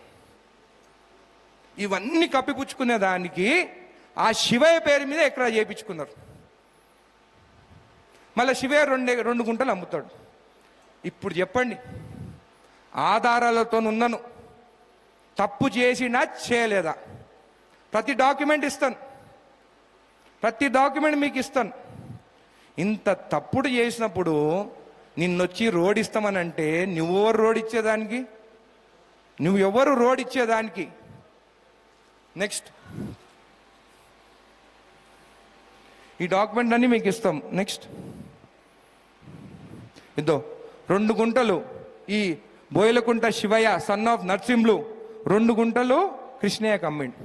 ఇవన్నీ కప్పిపుచ్చుకునే దానికి ఆ శివయ్య పేరు మీద ఎకరా చేయించుకున్నారు. మళ్ళీ శివయ్య 2 గుంటలు అమ్ముతాడు. ఇప్పుడు చెప్పండి, ఆధారాలతో ఉన్నాను, తప్పు చేసినా చేయలేదా? ప్రతి డాక్యుమెంట్ ఇస్తాను, ప్రతి డాక్యుమెంట్ మీకు ఇస్తాను. ఇంత తప్పుడు చేసినప్పుడు నిన్నొచ్చి రోడ్ ఇస్తామనంటే నువ్వెవరు రోడ్ ఇచ్చేదానికి? నెక్స్ట్ ఈ డాక్యుమెంట్ అన్ని మీకు ఇస్తాం. నెక్స్ట్ ఇద్దో 2 గుంటలు ఈ బోయలకుంట శివయ్య సన్ ఆఫ్ నర్సింహులు 2 గుంటలు కృష్ణయ్యకి అమ్మిండు.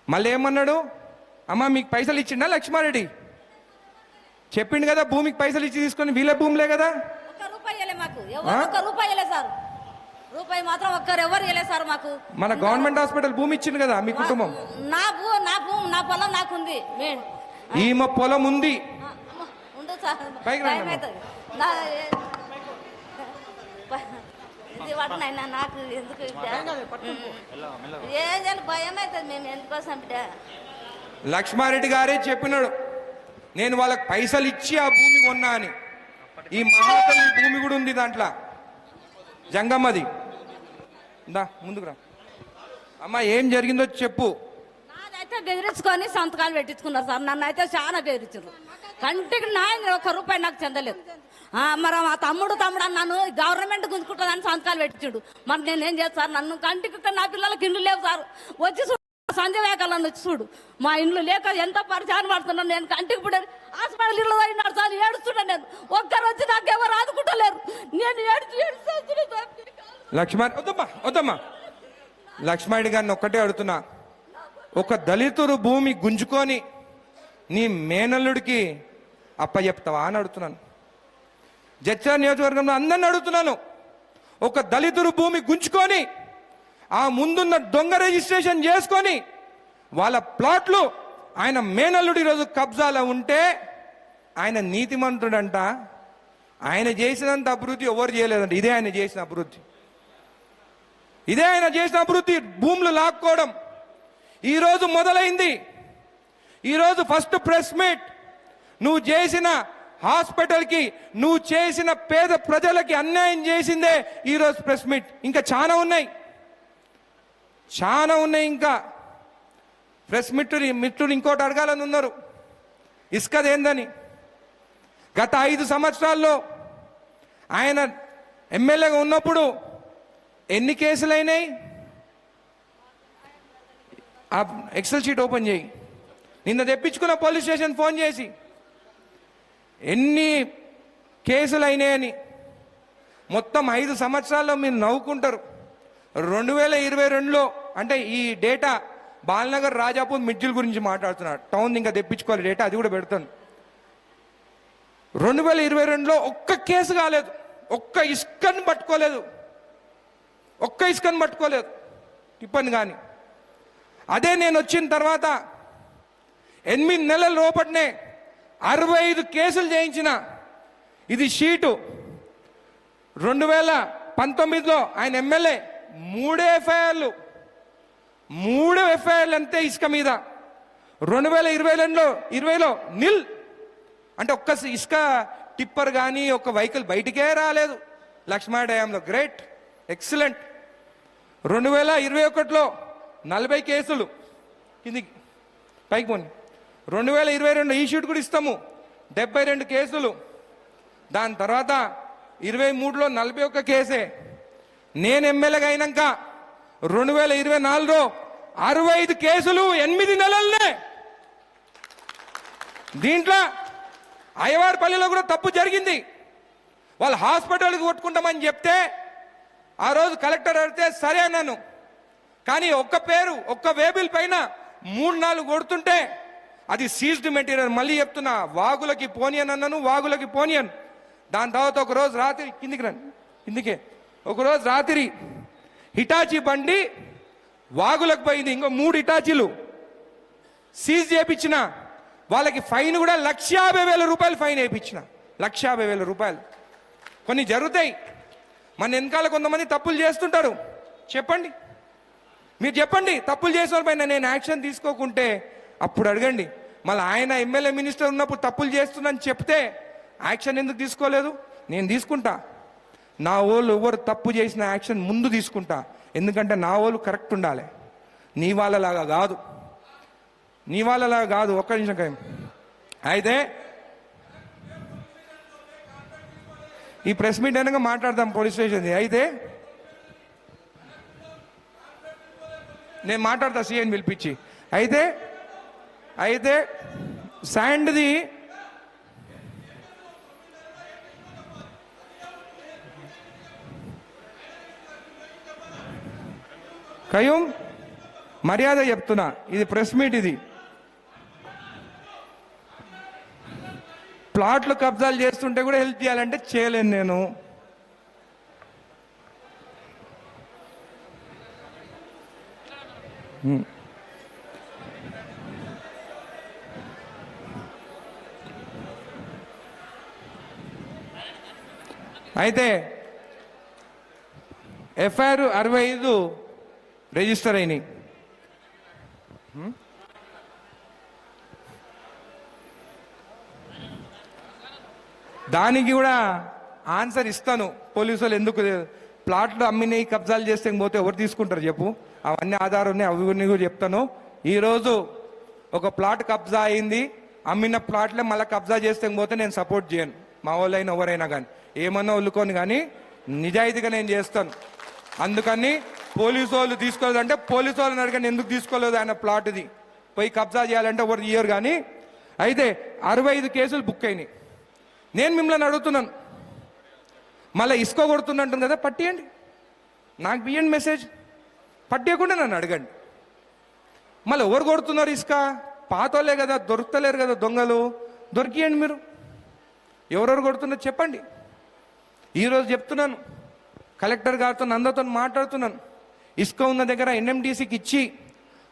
మళ్ళీ ఏమన్నాడు? అమ్మ మీకు పైసలు ఇచ్చిండా లక్ష్మారెడ్డి? చెప్పిండు కదా, భూమికి పైసలు ఇచ్చి తీసుకొని వీళ్ళ భూములే కదా. రూపాయి మాత్రం ఎవరు ఇవ్వలేదు సార్ మాకు. మన గవర్నమెంట్ హాస్పిటల్ భూమి ఇచ్చింది కదా మీ కుటుంబం. నా పొలం నాకుంది. ఈమె పొలం ఉంది. ఉండు సార్, పైకి రండి అమ్మా. ఇది వాటినైనా నాకు ఎందుకు ఏం చేయాలి, భయం అవుతుంది. మేము ఎందుకోసం లక్ష్మారెడ్డి గారే చెప్పినాడు, నేను వాళ్ళకి పైసలు ఇచ్చి ఆ భూమి కొన్నా అని. ఈ మహాతల్లి భూమి కూడా ఉంది దాంట్లో, జంగమ్మది. దా ముందుకు రా అమ్మా, ఏం జరిగిందో చెప్పు. నాదైతే బెదిరించుకొని సంతకాలు పెట్టించుకున్నారు సార్. నన్ను అయితే చాలా బెదిరించారు. కంటికి న్యాయం 1 రూపాయి నాకు చెందలేదు. మరి మా తమ్ముడు అన్నాను గవర్నమెంట్ గుంజుకుంటుందని సంతకాలు పెట్టించుడు. మరి నేనేం చేస్తాను? నన్ను కంటికి నా పిల్లలకి ఇండ్లు లేవు సార్. వచ్చి సంజయ్ వేకాలను వచ్చి చూడు, మా ఇండ్లు లేక ఎంత పరిచయం పడుతున్నాను. నేను కంటికి పుట్టాను, హాస్పిటల్ ఇళ్ళు అయినాడు సార్. ఏడుస్తున్నాను నేను. ఒక్కరు వచ్చి నాకు ఎవరు ఆదుకుంటలేరు. నేను వద్దమ్మా లక్ష్మారెడ్డి గారిని ఒక్కటే అడుగుతున్నా, ఒక దళితుడు భూమి గుంజుకొని నీ మేనల్లుడికి అప్పచెప్తావా అని అడుగుతున్నాను. జడ్చర్ల నియోజకవర్గంలో అందరిని అడుగుతున్నాను, ఒక దళితుడు భూమి గుంజుకొని ఆ ముందున్న దొంగ రిజిస్ట్రేషన్ చేసుకొని వాళ్ళ ప్లాట్లు ఆయన మేనల్లుడి రోజు కబ్జాలో ఉంటే ఆయన నీతిమంతుడంట, ఆయన చేసినంత అభివృద్ధి ఎవరు చేయలేదండి. ఇదే ఆయన చేసిన అభివృద్ధి, ఇదే ఆయన చేసిన అభివృద్ధి. భూములు లాక్కోవడం ఈరోజు మొదలైంది. ఈరోజు ఫస్ట్ ప్రెస్ మీట్. నువ్వు చేసిన హాస్పిటల్కి, నువ్వు చేసిన పేద ప్రజలకి అన్యాయం చేసిందే ఈరోజు ప్రెస్ మీట్. ఇంకా చాలా ఉన్నాయి, చాలా ఉన్నాయి. ఇంకా ప్రెస్ మిత్రుడు ఇంకోటి అడగాలని ఉన్నారు, ఇసుకదేందని. గత 5 సంవత్సరాల్లో ఆయన ఎమ్మెల్యేగా ఉన్నప్పుడు ఎన్ని కేసులు అయినాయి? ఆ ఎక్సెల్ షీట్ ఓపెన్ చేయి. నిన్న తెప్పించుకున్న పోలీస్ స్టేషన్ ఫోన్ చేసి ఎన్ని కేసులు అయినాయని. మొత్తం 5 సంవత్సరాల్లో మీరు నవ్వుకుంటారు. 2022లో అంటే ఈ డేటా బాలనగర్, రాజాపూర్, మిడ్జిల్ గురించి మాట్లాడుతున్నాడు. టౌన్ ఇంకా తెప్పించుకోవాలి డేటా, అది కూడా పెడతాను. 2022లో ఒక్క కేసు కాలేదు, ఒక్క ఇసుకని పట్టుకోలేదు, ఒక్క ఇసుకని పట్టుకోలేదు టిప్పని కానీ. అదే నేను వచ్చిన తర్వాత 8 నెలల లోపట్నే 65 కేసులు చేయించిన. ఇది షీటు. 2019లో ఆయన ఎమ్మెల్యే 3 ఎఫ్ఐఆర్లు అంతే ఇసుక మీద. 2020లో నిల్, అంటే ఒక్క ఇసుక టిప్పర్ కానీ ఒక్క వెహికల్ బయటికే రాలేదు లక్ష్మా డ్యాంలో. Great, excellent. 2021లో 40 కేసులు, కిందికి పైకి పోని. 2022 ఈ షీట్ కూడా ఇస్తాము, 72 కేసులు. దాని తర్వాత 23లో 41 కేసే. నేను ఎమ్మెల్యేగా అయినాక 2024లో 65 కేసులు 8 నెలలనే. దీంట్లో అయ్యవారిపల్లిలో కూడా తప్పు జరిగింది. వాళ్ళు హాస్పిటల్కి కొట్టుకుంటామని చెప్తే ఆ రోజు కలెక్టర్ అడిగితే సరే అన్నాను. కానీ ఒక్క వేబిల్ పైన 3-4 కొడుతుంటే అది సీజ్డ్ మెటీరియల్. మళ్ళీ చెప్తున్నా, వాగులకి పోనీయన్ అన్నాను, వాగులకి పోనీయన్. దాని తర్వాత ఒకరోజు రాత్రి కిందికే ఒకరోజు రాత్రి హిటాచీ బండి వాగులకు పోయింది. ఇంకో 3 హిటాచీలు సీజ్ చేయించిన. వాళ్ళకి ఫైన్ కూడా 1,50,000 రూపాయలు ఫైన్ వేయించిన. 1,50,000 రూపాయలు. కొన్ని జరుగుతాయి. మన వెనకాల కొంతమంది తప్పులు చేస్తుంటారు. చెప్పండి, మీరు చెప్పండి, తప్పులు చేసిన పైన నేను యాక్షన్ తీసుకోకుంటే అప్పుడు అడగండి. మళ్ళీ ఆయన ఎమ్మెల్యే మినిస్టర్ ఉన్నప్పుడు తప్పులు చేస్తుందని చెప్తే యాక్షన్ ఎందుకు తీసుకోలేదు? నేను తీసుకుంటా. నా వాళ్ళు ఎవరు తప్పు చేసిన యాక్షన్ ముందు తీసుకుంటా. ఎందుకంటే నా వాళ్ళు కరెక్ట్ ఉండాలి, నీ వాళ్ళలాగా కాదు, నీ వాళ్ళలాగా కాదు. ఒక్క నిమిషం ఖాయం. అయితే ఈ ప్రెస్ మీట్ అయినాక మాట్లాడదాం పోలీస్ స్టేషన్. అయితే నేను మాట్లాడతా సీఎని పిలిపించి. అయితే శాండ్ది కయ్యూం మర్యాద చెప్తున్నా, ఇది ప్రెస్ మీట్. ఇది ప్లాట్లు కబ్జాలు చేస్తుంటే కూడా హెల్ప్ చేయాలంటే చేయలేను నేను. అయితే ఎఫ్ఐఆర్ 65 రిజిస్టర్ అయినాయి. దానికి కూడా ఆన్సర్ ఇస్తాను. పోలీసు వాళ్ళు ఎందుకు ప్లాట్లు అమ్మినాయి, కబ్జాలు చేస్తే పోతే ఎవరు తీసుకుంటారు చెప్పు? అవన్నీ ఆధారం ఉన్నాయి, అవి కూడా చెప్తాను. ఈరోజు ఒక ప్లాట్ కబ్జా అయింది, అమ్మిన ప్లాట్లే మళ్ళీ కబ్జా చేస్తే పోతే నేను సపోర్ట్ చేయను. మా వాళ్ళైనా ఎవరైనా కానీ ఏమన్నా వల్లుకొని కానీ నిజాయితీగా నేను చేస్తాను. అందుకని పోలీసు వాళ్ళు తీసుకోలేదంటే పోలీసు వాళ్ళని అడగండి ఎందుకు తీసుకోలేదు ఆయన ప్లాట్ది. పోయి కబ్జా చేయాలంటే ఎవరు ఇయ్యరు. కానీ అయితే 65 కేసులు బుక్ అయినాయి. నేను మిమ్మల్ని అడుగుతున్నాను, మళ్ళీ ఇసుక కొడుతున్నట్టుంది కదా, పట్టియండి, నాకు బియ్యండి మెసేజ్. పట్టియకుండా నన్ను అడగండి. మళ్ళీ ఎవరు కొడుతున్నారు ఇసుక? పాతోళ్ళే కదా, దొరుకుతలేరు కదా దొంగలు, దొరికియండి మీరు. ఎవరెవరు కొడుతున్నారు చెప్పండి. ఈరోజు చెప్తున్నాను, కలెక్టర్ గారితో అందరితో మాట్లాడుతున్నాను. ఇసుక ఉన్న దగ్గర ఎన్ఎండిసికి ఇచ్చి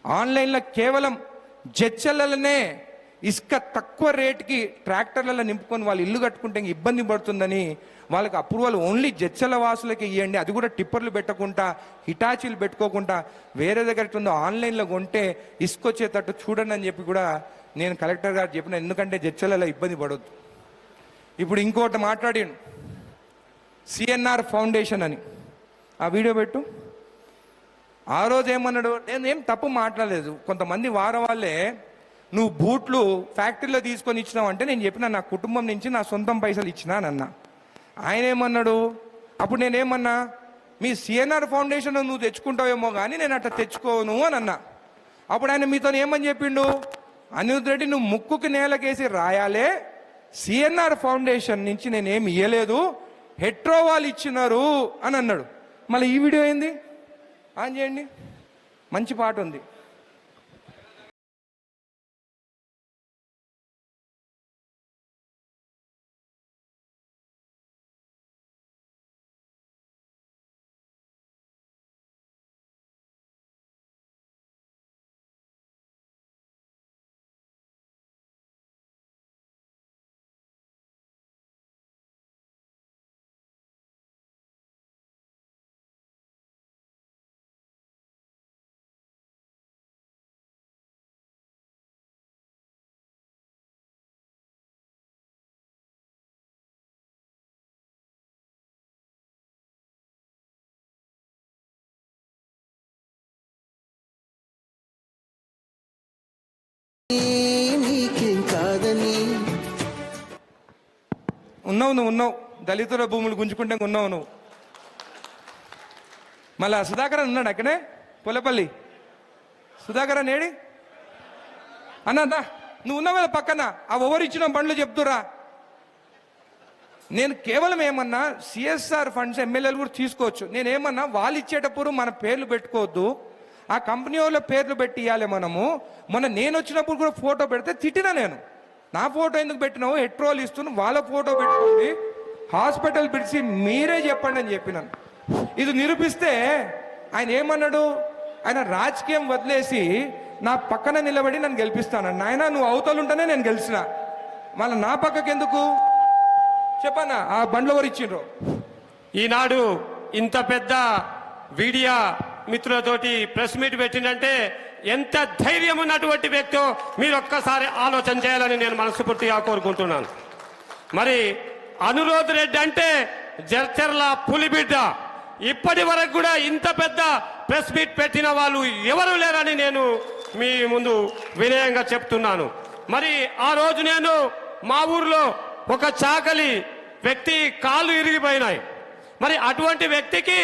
ఆన్లైన్లో కేవలం జడ్చల్లనే ఇసుక తక్కువ రేటుకి ట్రాక్టర్లలో నింపుకొని వాళ్ళు ఇల్లు కట్టుకుంటే ఇంక ఇబ్బంది పడుతుందని వాళ్ళకి అప్రూవల్ ఓన్లీ జడ్చల వాసులకి ఇవ్వండి, అది కూడా టిప్పర్లు పెట్టకుండా హిటాచీలు పెట్టుకోకుండా వేరే దగ్గర ఉందో ఆన్లైన్లో కొంటే ఇసుక వచ్చేటట్టు చూడండి అని చెప్పి కూడా నేను కలెక్టర్ గారు చెప్పిన, ఎందుకంటే జడ్చలలో ఇబ్బంది పడవద్దు. ఇప్పుడు ఇంకోటి మాట్లాడాను, సిఎన్ఆర్ ఫౌండేషన్ అని, ఆ వీడియో పెట్టు. ఆ రోజు ఏమన్నాడు, నేనేం తప్పు మాట్లాడలేదు, కొంతమంది వారం వాళ్ళే నువ్వు బూట్లు ఫ్యాక్టరీలో తీసుకొని ఇచ్చినావు అంటే నేను చెప్పిన నా కుటుంబం నుంచి నా సొంతం పైసలు ఇచ్చినా అని అన్నా. ఆయన ఏమన్నాడు, అప్పుడు నేనేమన్నా మీ సిఎన్ఆర్ ఫౌండేషన్ నువ్వు తెచ్చుకుంటావేమో కానీ నేను అట్లా తెచ్చుకోను అని అన్నా. అప్పుడు ఆయన మీతో ఏమని చెప్పిండు, అనిరుద్ రెడ్డి నువ్వు ముక్కుకి నేలకేసి రాయాలే, సిఎన్ఆర్ ఫౌండేషన్ నుంచి నేనేమి ఇయ్యలేదు, హెట్రో వాళ్ళు ఇచ్చినారు అని అన్నాడు. మళ్ళీ ఈ వీడియో ఏంది ఆన్ చేయండి, మంచి పాట ఉంది. ఉన్నావు నువ్వు ఉన్నావు, దళితుల భూములు గుంజుకుంటే ఉన్నావు నువ్వు. మళ్ళా సుధాకర్ ఉన్నాడు అక్కడే పొలపల్లి, సుధాకర్ నేడి అన్నదా నువ్వు ఉన్నావు కదా పక్కన, ఆ ఎవరు ఇచ్చిన బండ్లు చెప్తురా. నేను కేవలం ఏమన్నా సిఎస్ఆర్ ఫండ్స్ ఎమ్మెల్యేలు కూడా తీసుకోవచ్చు, నేనేమన్నా వాళ్ళు ఇచ్చేటప్పుడు మన పేర్లు పెట్టుకోవద్దు, ఆ కంపెనీ వాళ్ళ పేర్లు పెట్టి ఇవ్వాలి మనము. మొన్న నేను వచ్చినప్పుడు కూడా ఫోటో పెడితే తిట్టినా నేను, నా ఫోటో ఎందుకు పెట్టినావు, హెట్రోల్ ఇస్తున్నావు, వాళ్ళ ఫోటో పెట్టుకోండి, హాస్పిటల్ పిలిచి మీరే చెప్పండి అని చెప్పినాను. ఇది నిరూపిస్తే ఆయన ఏమన్నాడు, ఆయన రాజకీయం వదిలేసి నా పక్కన నిలబడి నన్ను గెలిపిస్తాను. నాయన నువ్వు అవతలుంటేనే నేను గెలిచిన, మళ్ళీ నా పక్కకి ఎందుకు చెప్పన్నా. ఆ బండ్లు ఎవరు ఇచ్చిండ్రు? ఈనాడు ఇంత పెద్ద మీడియా మిత్రులతోటి ప్రెస్ మీట్ పెట్టిందంటే ఎంత ధైర్యం ఉన్నటువంటి వ్యక్తో మీరు ఒక్కసారి ఆలోచన చేయాలని నేను మనస్ఫూర్తిగా కోరుకుంటున్నాను. మరి అనిరుద్ రెడ్డి అంటే జడ్చర్ల పులిబిడ్డ, ఇప్పటి వరకు కూడా ఇంత పెద్ద ప్రెస్ మీట్ పెట్టిన వాళ్ళు ఎవరు లేరని నేను మీ ముందు వినయంగా చెప్తున్నాను. మరి ఆ రోజు నేను మా ఊర్లో ఒక చాకలి వ్యక్తి కాళ్ళు ఇరిగిపోయినాయి. మరి అటువంటి వ్యక్తికి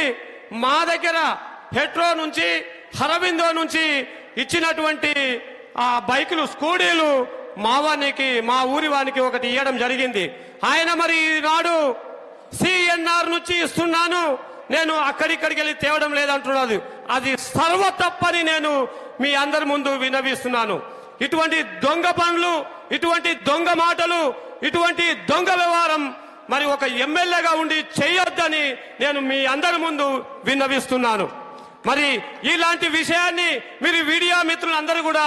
మా దగ్గర హెట్రో నుంచి హరవిందో నుంచి ఇచ్చినటువంటి ఆ బైకులు స్కూటీలు మా ఊరి వానికి ఒకటి ఇవ్వడం జరిగింది. ఆయన మరి ఈనాడు సిఎన్ఆర్ నుంచి ఇస్తున్నాను, నేను అక్కడిక్కడికి వెళ్ళి తేవడం లేదంటున్నది, అది సర్వ తప్పని నేను మీ అందరి ముందు విన్నవిస్తున్నాను. ఇటువంటి దొంగ పనులు, ఇటువంటి దొంగ మాటలు, ఇటువంటి దొంగ వ్యవహారం మరి ఒక ఎమ్మెల్యేగా ఉండి చేయొద్దని నేను మీ అందరి ముందు విన్నవిస్తున్నాను. మరి ఇలాంటి విషయాన్ని మీరు మీడియా మిత్రులందరూ కూడా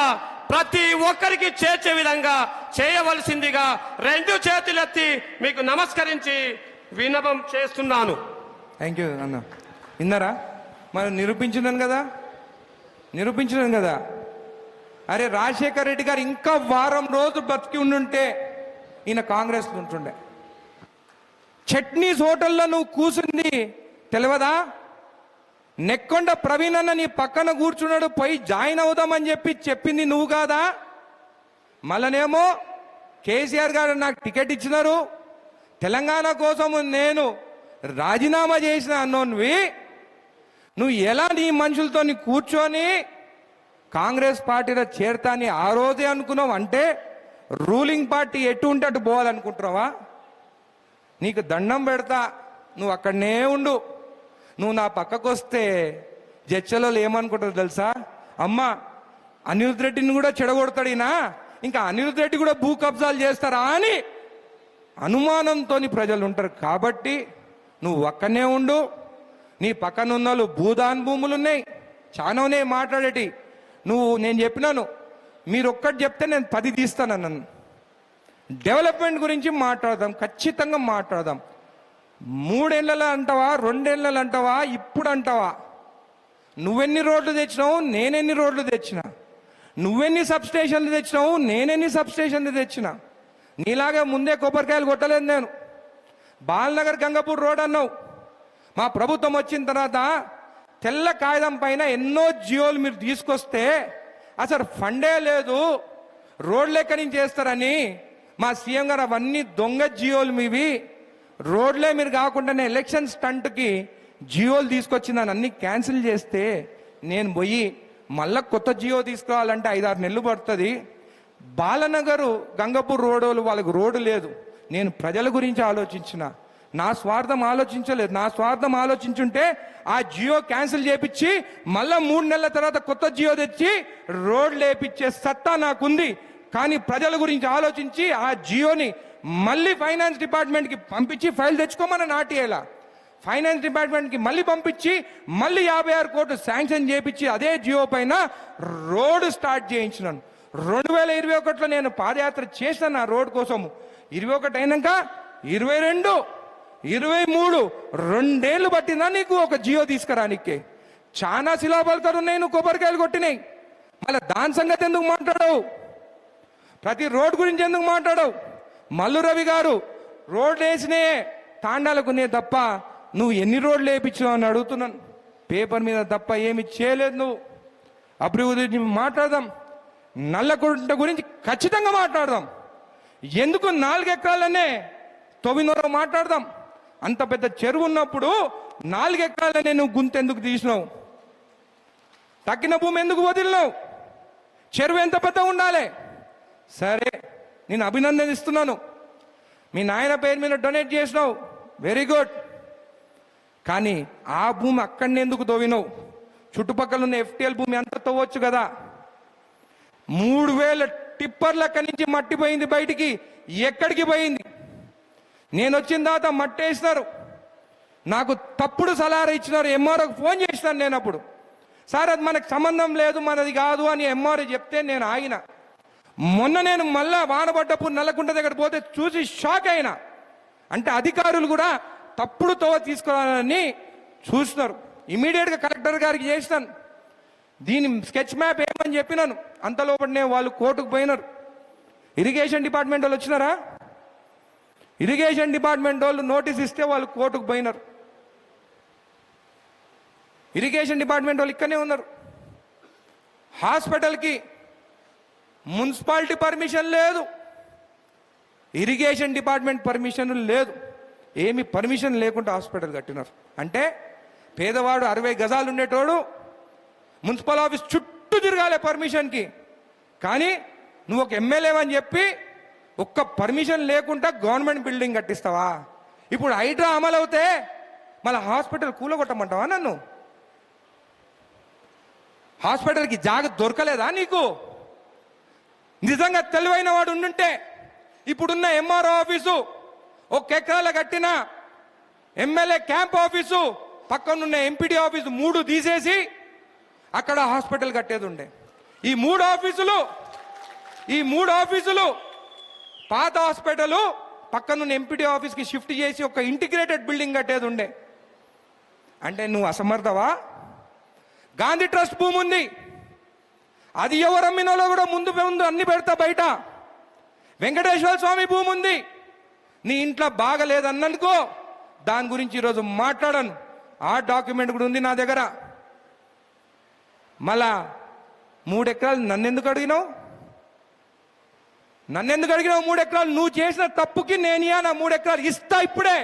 ప్రతి ఒక్కరికి చేర్చే విధంగా చేయవలసిందిగా రెండు చేతులెత్తి మీకు నమస్కరించి విన్నపం చేస్తున్నాను. థ్యాంక్ యూ అన్న. విన్నారా, మరి నిరూపించినాను కదా. అరే రాజశేఖర్ రెడ్డి గారు ఇంకా వారం రోజులు బతికి ఉండుంటే ఈయన కాంగ్రెస్ ఉంటుండే. చట్నీస్ హోటల్లో నువ్వు కూర్చుంది తెలియదా? నెక్కొండ ప్రవీణ్ అన్న నీ పక్కన కూర్చున్నాడు, పోయి జాయిన్ అవుదామని చెప్పింది నువ్వు కాదా? మళ్ళనేమో కేసీఆర్ గారు నాకు టికెట్ ఇచ్చినారు, తెలంగాణ కోసం నేను రాజీనామా చేసిన అన్నోన్వి నువ్వు ఎలా నీ మనుషులతో కూర్చొని కాంగ్రెస్ పార్టీలో చేరతా అని ఆ రోజే అనుకున్నావు అంటే రూలింగ్ పార్టీ ఎటు ఉంటే అటు పోవాలనుకుంటున్నావా? నీకు దండం పెడతా, నువ్వు అక్కడనే ఉండు. నువ్వు నా పక్కకు వస్తే జడ్చలో ఏమనుకుంటారు తెలుసా? అమ్మ అనిరుద్ రెడ్డిని కూడా చెడగొడతాడినా, ఇంకా అనిరుద్ రెడ్డి కూడా భూ కబ్జాలు చేస్తారా అని అనుమానంతో ప్రజలు ఉంటారు. కాబట్టి నువ్వు ఒక్కనే ఉండు. నీ పక్కన ఉన్న వాళ్ళు భూదాన్ భూములు ఉన్నాయి, చాలా ఉన్నాయి మాట్లాడేటి. నేను చెప్పినాను మీరు ఒక్కటి చెప్తే నేను 10 తీస్తానన్నాను. డెవలప్మెంట్ గురించి మాట్లాడదాం, ఖచ్చితంగా మాట్లాడదాం. 3 ఏళ్ళలో అంటావా, 2 ఏళ్ళలో అంటావా, ఇప్పుడు అంటావా? నువ్వెన్ని రోడ్లు తెచ్చినావు, నేనెన్ని రోడ్లు తెచ్చినా? నువ్వెన్ని సబ్స్టేషన్లు తెచ్చినావు, నేనెన్ని సబ్స్టేషన్లు తెచ్చినా? నీలాగే ముందే కొబ్బరికాయలు కొట్టలేదు నేను. బాలనగర్ గంగపూర్ రోడ్ అన్నావు. మా ప్రభుత్వం వచ్చిన తర్వాత తెల్ల కాగితం పైన ఎన్నో జియోలు మీరు తీసుకొస్తే అసలు ఫండే లేదు, రోడ్లు ఎక్కడి నుంచి చేస్తారని మా సీఎం గారు అవన్నీ దొంగ జియోలు మీవి, రోడ్లే మీరు కాకుండానే ఎలక్షన్ స్టంట్కి జియోలు తీసుకొచ్చిందని అన్ని క్యాన్సిల్ చేస్తే నేను పోయి మళ్ళా కొత్త జియో తీసుకురావాలంటే 5-6 నెలలు పడుతుంది. బాలనగరు గంగపూర్ రోడ్డు వాళ్ళకి రోడ్డు లేదు. నేను ప్రజల గురించి ఆలోచించిన, నా స్వార్థం ఆలోచించలేదు. నా స్వార్థం ఆలోచించుంటే ఆ జియో క్యాన్సిల్ చేపించి మళ్ళా 3 నెలల తర్వాత కొత్త జియో తెచ్చి రోడ్లు వేపించే సత్తా నాకుంది. కానీ ప్రజల గురించి ఆలోచించి ఆ జియోని మళ్ళీ ఫైనాన్స్ డిపార్ట్మెంట్కి పంపించి ఫైల్ తెచ్చుకోమని నాటియేలా ఫైనాన్స్ డిపార్ట్మెంట్కి మళ్ళీ పంపించి మళ్ళీ 56 కోట్లు శాంక్షన్ చేపించి అదే జియో పైన రోడ్డు స్టార్ట్ చేయించినాను. 2021లో నేను పాదయాత్ర చేశాను ఆ రోడ్ కోసము. 21 అయినాక 22, 23 2 ఏళ్ళు పట్టిందా నీకు ఒక జియో తీసుకురానికే? చాలా శిలాఫలకాలు ఉన్నాయి, నువ్వు కొబ్బరికాయలు కొట్టినాయి. మళ్ళీ దాని సంగతి ఎందుకు మాట్లాడవు? ప్రతి రోడ్ గురించి ఎందుకు మాట్లాడవు? మల్లు రవి గారు రోడ్లు వేసినే తాండాలకునే తప్ప నువ్వు ఎన్ని రోడ్లు వేయించావు అని అడుగుతున్నాను. పేపర్ మీద తప్ప ఏమి చేయలేదు నువ్వు. అభివృద్ధి గురించి మాట్లాడదాం, నల్లకుంట గురించి ఖచ్చితంగా మాట్లాడదాం. ఎందుకు 4 ఎకరాలనే తొవినోరో మాట్లాడదాం. అంత పెద్ద చెరువు ఉన్నప్పుడు 4 ఎకరాలనే నువ్వు గుంతెందుకు తీసినావు? తగ్గిన భూమి ఎందుకు వదిలినావు? చెరువు ఎంత పెద్ద ఉండాలి? సరే, నేను అభినందనిస్తున్నాను. మీ నాయన పేరు మీద డొనేట్ చేసినావు, వెరీ గుడ్. కానీ ఆ భూమి అక్కడనే ఎందుకు తవ్వినావు? చుట్టుపక్కల ఉన్న FTL భూమి అంత తవ్వచ్చు కదా. 3000 టిప్పర్లు అక్కడి నుంచి మట్టి పోయింది బయటికి. ఎక్కడికి పోయింది? నేను వచ్చిన తర్వాత మట్టి వేసినారు, నాకు తప్పుడు సలహా ఇచ్చినారు. ఎంఆర్ఓకి ఫోన్ చేసినాను నేను అప్పుడు. సార్ అది మనకు సంబంధం లేదు, మనది కాదు అని ఎంఆర్ఓ చెప్తే నేను ఆగిన. మొన్న నేను మళ్ళా వానపడ్డప్పుడు నల్లకుంట దగ్గర పోతే చూసి షాక్ అయినా. అంటే అధికారులు కూడా తప్పుడు తోవ తీసుకురావాలని చూస్తున్నారు. ఇమీడియట్గా కలెక్టర్ గారికి చేసినాను, దీని స్కెచ్ మ్యాప్ ఏమని చెప్పినాను. అంతలోపటినే వాళ్ళు కోర్టుకు పోయినారు. ఇరిగేషన్ డిపార్ట్మెంట్ వాళ్ళు వచ్చినారా? ఇరిగేషన్ డిపార్ట్మెంట్ వాళ్ళు నోటీస్ ఇస్తే వాళ్ళు కోర్టుకు పోయినారు. ఇరిగేషన్ డిపార్ట్మెంట్ వాళ్ళు ఇక్కడనే ఉన్నారు. హాస్పిటల్కి మున్సిపాలిటీ పర్మిషన్ లేదు, ఇరిగేషన్ డిపార్ట్మెంట్ పర్మిషన్ లేదు. ఏమి పర్మిషన్ లేకుండా హాస్పిటల్ కట్టినారు. అంటే పేదవాడు 60 గజాలు ఉండేటోడు మున్సిపల్ ఆఫీస్ చుట్టూ తిరగాలి పర్మిషన్కి. కానీ నువ్వు ఒక ఎమ్మెల్యే అని చెప్పి ఒక్క పర్మిషన్ లేకుండా గవర్నమెంట్ బిల్డింగ్ కట్టిస్తావా? ఇప్పుడు హైడ్రా అమలు అవుతే మళ్ళీ హాస్పిటల్ కూలగొట్టమంటావా నన్ను? హాస్పిటల్కి జాగ్రత్త దొరకలేదా నీకు? నిజంగా తెలివైన వాడు ఉండుంటే ఇప్పుడున్న ఎంఆర్ఓ ఆఫీసు 1 ఎకరాల కట్టిన ఎమ్మెల్యే క్యాంప్ ఆఫీసు పక్కనున్న ఎంపీడీ ఆఫీసు 3 తీసేసి అక్కడ హాస్పిటల్ కట్టేది ఉండే. ఈ 3 ఆఫీసులు పాత హాస్పిటల్ పక్కనున్న ఎంపీడీ ఆఫీస్కి షిఫ్ట్ చేసి ఒక ఇంటిగ్రేటెడ్ బిల్డింగ్ కట్టేది ఉండే. అంటే నువ్వు అసమర్థవా? గాంధీ ట్రస్ట్ భూమి ఉంది, అది ఎవరు అమ్మినోలో కూడా ముందు అన్ని పెడతా బయట. వెంకటేశ్వర స్వామి భూమి ఉంది, నీ ఇంట్లో బాగలేదన్నందుకో దాని గురించి ఈరోజు మాట్లాడను. ఆ డాక్యుమెంట్ కూడా ఉంది నా దగ్గర. మళ్ళా 3 ఎకరాలు నన్నెందుకు అడిగినావు? 3 ఎకరాలు? నువ్వు చేసిన తప్పుకి నేను నా 3 ఎకరాలు ఇస్తా ఇప్పుడే.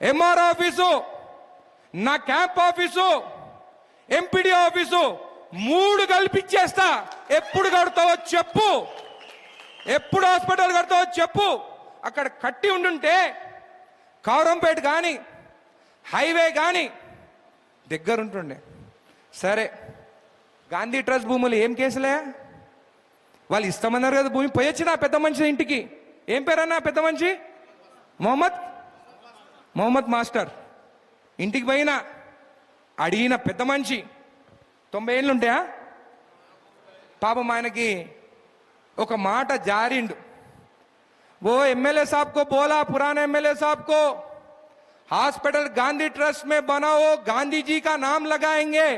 ఎంఆర్ ఆఫీసు, నా క్యాంప్ ఆఫీసు, ఎంపీడీ ఆఫీసు 3 కల్పించేస్తా. ఎప్పుడు కడతావో చెప్పు, ఎప్పుడు హాస్పిటల్ కడతావో చెప్పు. అక్కడ కట్టి ఉండుంటే కౌరంపేట కానీ హైవే కానీ దగ్గరుంటుండే. సరే, గాంధీ ట్రస్ట్ భూములు ఏం కేసులే? వాళ్ళు ఇస్తామన్నారు కదా భూమి. పోయొచ్చి నా పెద్ద మనిషి ఇంటికి. ఏం పేరన్నా పెద్ద మనిషి? మొహమ్మద్ మాస్టర్ ఇంటికి పోయినా. అడిగిన పెద్ద మనిషి 90 ఏళ్ళు ఉంటాయా? పాపం ఆయనకి ఒక మాట జారిండు. वो एमएलए साहब को बोला, पुराने एमएलए साहब को, हॉस्पिटल गांधी ट्रस्ट में बनाओ, गांधी जी का नाम लगाएंगे.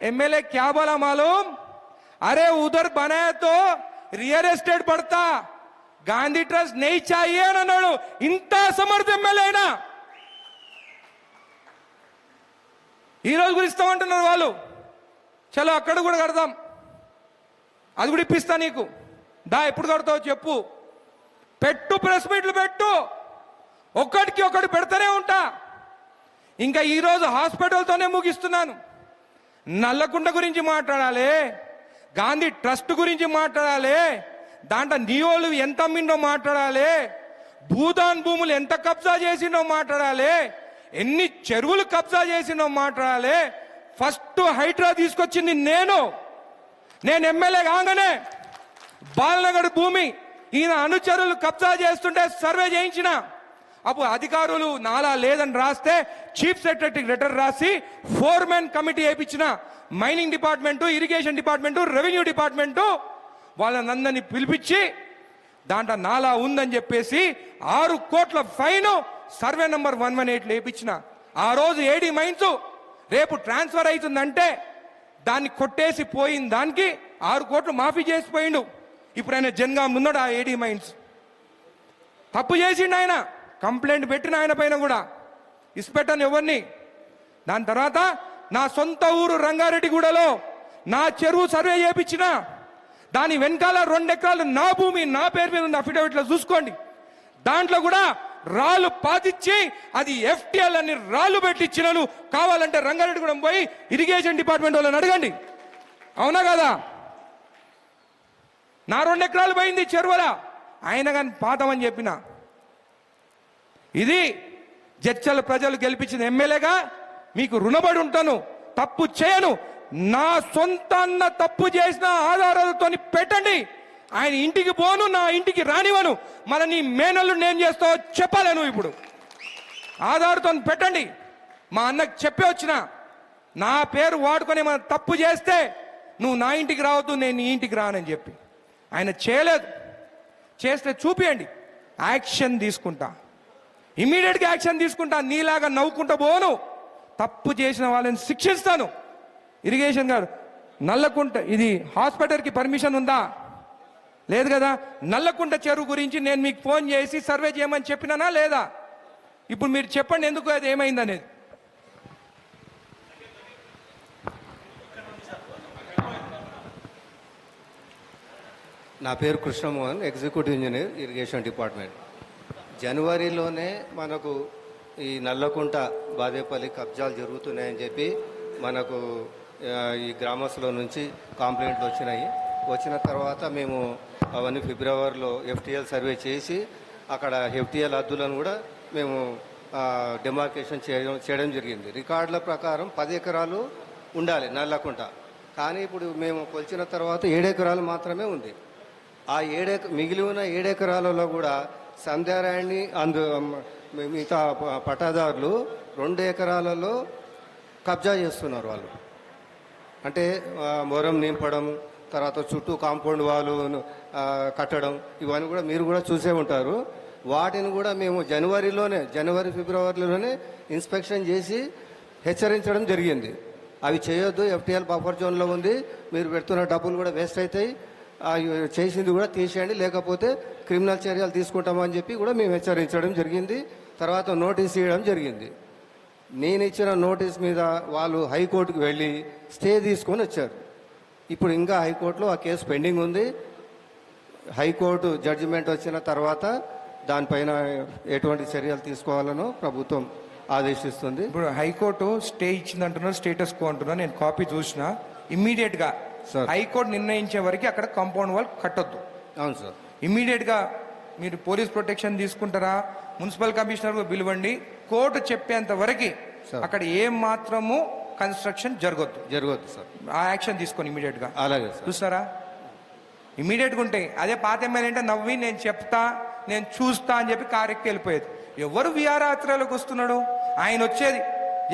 एमएलए क्या बोला मालूम? अरे उधर बनाए तो रियल एस्टेट बढ़ता, गांधी ट्रस्ट नहीं चाहिए అన్నాడు. ఇంత సమర్థ ఎమ్మెల్యే అయినా ఈ రోజు కూడా ఇస్తామంటున్నారు వాళ్ళు. చలో అక్కడ కూడా కడదాం, అది కూడా ఇప్పిస్తా నీకు, దా ఎప్పుడు కడతావు చెప్పు, పెట్టు, ప్రెస్ మీట్లు పెట్టు, ఒక్కడికి ఒకటి పెడతానే ఉంటా. ఇంకా ఈరోజు హాస్పిటల్తోనే ముగిస్తున్నాను. నల్లకుంట గురించి మాట్లాడాలి, గాంధీ ట్రస్ట్ గురించి మాట్లాడాలి, దాంట్లో నియోలు ఎంత అమ్మిండో మాట్లాడాలి, భూదాన్ భూములు ఎంత కబ్జా చేసిండో మాట్లాడాలి, ఎన్ని చెరువులు కబ్జా చేసిండో మాట్లాడాలి. ఫస్ట్ హైడ్రా తీసుకొచ్చింది నేను ఎమ్మెల్యే కాగానే బాలనగర్ భూమి ఈయన అనుచరులు కబ్జా చేస్తుంటే సర్వే చేయించిన. అప్పుడు అధికారులు నాలా లేదని రాస్తే చీఫ్ సెక్రటరీకి లెటర్ రాసి 4-man కమిటీ వేయించిన. Mining department, irrigation department, revenue department వాళ్ళనందరినీ పిలిపించి దాంట్లో నాలా ఉందని చెప్పేసి 6 కోట్ల ఫైన్ సర్వే నంబర్ 118 వేయించిన. ఆ రోజు ఏడీ మైన్స్ రేపు ట్రాన్స్ఫర్ అవుతుందంటే దాన్ని కొట్టేసి పోయిన దానికి 6 కోట్లు మాఫీ చేసిపోయిండు. ఇప్పుడు ఆయన జన్గాం ఉన్నాడు. ఆ ఏడీ మైన్స్ తప్పు చేసిండు ఆయన, కంప్లైంట్ పెట్టిన ఆయన పైన కూడా, ఇస్పెట్టాను ఎవరిని. దాని తర్వాత నా సొంత ఊరు రంగారెడ్డిగూడలో నా చెరువు సర్వే చేయించిన. దాని వెనకాల 2 ఎకరాలు నా భూమి నా పేరు మీద ఉంది, అఫిడవిట్లో చూసుకోండి. దాంట్లో కూడా రాళ్ళు పాతిచ్చి అది FTL అని రాళ్ళు పెట్టించినను. కావాలంటే రంగారెడ్డిగూడెం పోయి ఇరిగేషన్ డిపార్ట్మెంట్ వాళ్ళని అడగండి, అవునా కదా. నా 2 ఎకరాలు పోయింది చెరువుల, ఆయన కానీ పాతమని చెప్పిన. ఇది జడ్చల ప్రజలు గెలిపించిన ఎమ్మెల్యేగా మీకు రుణపడి ఉంటాను, తప్పు చేయను. నా సొంత అన్న తప్పు చేసిన ఆధారాలతో పెట్టండి, ఆయన ఇంటికి పోను, నా ఇంటికి రానివను. మన నీ మేనల్లు నేను చేస్తావో చెప్పాలను. ఇప్పుడు ఆధార్తో పెట్టండి. మా అన్నకు చెప్పి వచ్చిన, నా పేరు వాడుకొని మన తప్పు చేస్తే నువ్వు నా ఇంటికి రావద్దు, నేను నీ ఇంటికి రానని చెప్పి. ఆయన చేయలేదు. చేస్తే చూపియండి, యాక్షన్ తీసుకుంటా, ఇమ్మీడియట్గా యాక్షన్ తీసుకుంటా. నీలాగా నవ్వుకుంటా పోను, తప్పు చేసిన వాళ్ళని శిక్షిస్తాను. ఇరిగేషన్ గారు, నల్లకుంట ఇది హాస్పిటల్కి పర్మిషన్ ఉందా? లేదు కదా. నల్లకుంట చెరువు గురించి నేను మీకు ఫోన్ చేసి సర్వే చేయమని చెప్పినానా లేదా? ఇప్పుడు మీరు చెప్పండి ఎందుకు అది ఏమైంది అనేది. నా పేరు Krishnamohan, executive engineer, irrigation department. జనవరిలోనే మనకు ఈ నల్లకుంట బాదేపల్లి కబ్జాలు జరుగుతున్నాయని చెప్పి మనకు ఈ గ్రామస్తుల నుంచి కంప్లైంట్లు వచ్చినాయి. వచ్చిన తర్వాత మేము అవన్నీ ఫిబ్రవరిలో FTL సర్వే చేసి అక్కడ FTL హద్దులను కూడా మేము డెమార్కేషన్ చేయడం జరిగింది. రికార్డుల ప్రకారం 10 ఎకరాలు ఉండాలి నల్లకుంట, కానీ ఇప్పుడు మేము కొలిచిన తర్వాత 7 ఎకరాలు మాత్రమే ఉంది. ఆ మిగిలి ఉన్న 7 ఎకరాలలో కూడా సంధ్యారాయణి మిగతా పట్టాదారులు 2 ఎకరాలలో కబ్జా చేస్తున్నారు. వాళ్ళు అంటే మొరం నింపడం, తర్వాత చుట్టూ కాంపౌండ్ వాళ్ళు కట్టడం, ఇవన్నీ కూడా మీరు కూడా చూసే ఉంటారు. వాటిని కూడా మేము జనవరి ఫిబ్రవరిలోనే ఇన్స్పెక్షన్ చేసి హెచ్చరించడం జరిగింది. అవి చేయొద్దు, FTL బఫర్ జోన్లో ఉంది, మీరు పెడుతున్న డబ్బులు కూడా వేస్ట్ అవుతాయి, చేసింది కూడా తీసేయండి, లేకపోతే క్రిమినల్ చర్యలు తీసుకుంటామని చెప్పి కూడా మేము హెచ్చరించడం జరిగింది. తర్వాత నోటీస్ ఇవ్వడం జరిగింది. నేను ఇచ్చిన నోటీస్ మీద వాళ్ళు హైకోర్టుకు వెళ్ళి స్టే తీసుకొని వచ్చారు. ఇప్పుడు ఇంకా హైకోర్టులో ఆ కేసు పెండింగ్ ఉంది. హైకోర్టు జడ్జిమెంట్ వచ్చిన తర్వాత దానిపైన ఎటువంటి చర్యలు తీసుకోవాలనో ప్రభుత్వం ఆదేశిస్తుంది. ఇప్పుడు హైకోర్టు స్టే ఇచ్చిందంటున్నారు, స్టేటస్ కో అంటున్నారు. నేను కాపీ చూసిన. ఇమ్మీడియట్ గా హైకోర్టు నిర్ణయించే వరకు అక్కడ కాంపౌండ్ వాల్ కట్టొద్దు. అవును సార్. ఇమ్మీడియట్ గా మీరు పోలీస్ ప్రొటెక్షన్ తీసుకుంటారా, మున్సిపల్ కమిషనర్ పిలవండి, కోర్టు చెప్పేంత వరకు అక్కడ ఏం మాత్రము కన్స్ట్రక్షన్ జరగొద్దు సార్. ఆ యాక్షన్ తీసుకొని ఇమీడియట్ గా. అలాగే సార్. చూస్తారా, ఇమీడియట్ గా ఉంటాయి. అదే పాత ఎమ్మెల్యే అంటే నవ్వి నేను చెప్తా, నేను చూస్తా అని చెప్పి కారెక్కి వెళ్ళిపోయేది. ఎవరు విహారయాత్రలకు వస్తున్నాడు? ఆయన వచ్చేది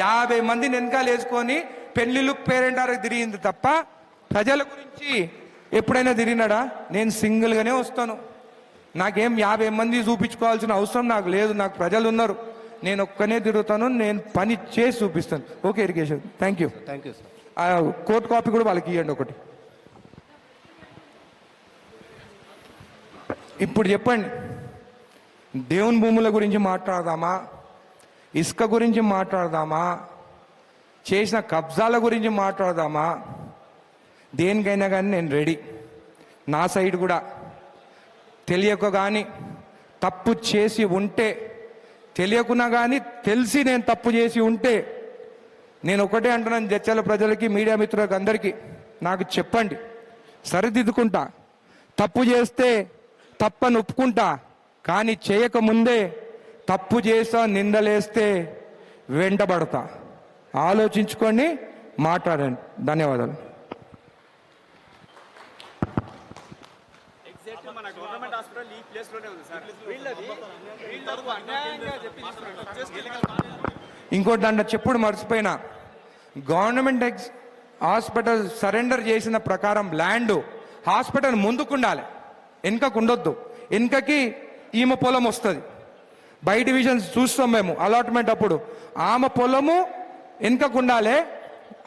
50 మందిని వెనకాల వేసుకొని పెళ్లిళ్ళు పేరెంటారకు తిరిగింది తప్ప ప్రజల గురించి ఎప్పుడైనా తిరిగినాడా? నేను సింగిల్గానే వస్తాను. నాకేం 50 మంది చూపించుకోవాల్సిన అవసరం నాకు లేదు. నాకు ప్రజలు ఉన్నారు, నేను ఒక్కనే తిరుగుతాను, నేను పని చేసి చూపిస్తాను. Okay irrigation, thank you. Thank you sir. ఆ కోర్టు కాపీ కూడా వాళ్ళకి ఇవ్వండి ఒకటి. ఇప్పుడు చెప్పండి, దేవుని భూముల గురించి మాట్లాడదామా, ఇసుక గురించి మాట్లాడదామా, చేసిన కబ్జాల గురించి మాట్లాడదామా? దేనికైనా కానీ నేను రెడీ. నా సైడ్ కూడా తెలియక కానీ తప్పు చేసి ఉంటే, తెలియకున్నా కానీ తెలిసి నేను తప్పు చేసి ఉంటే, నేను ఒకటే అంటున్నాను జడ్చర్ల ప్రజలకి, మీడియా మిత్రులకు అందరికీ, నాకు చెప్పండి, సరిదిద్దుకుంటా. తప్పు చేస్తే తప్పని ఒప్పుకుంటా, కానీ చేయకముందే తప్పు చేస్తా నిందలేస్తే వెంటబడతా. ఆలోచించుకొని మాట్లాడండి. ధన్యవాదాలు. ఇంకోటి దాంట్లో చెప్పుడు మర్చిపోయినా, గవర్నమెంట్ హాస్పిటల్ సరెండర్ చేసిన ప్రకారం ల్యాండ్ హాస్పిటల్ ముందుకుండాలి, వెనుకకు ఉండొద్దు. వెనుకకి ఈమె పొలం వస్తుంది. బై డివిజన్స్ చూస్తాం మేము అలాట్మెంట్ అప్పుడు, ఆమె పొలము వెనుకకు ఉండాలి,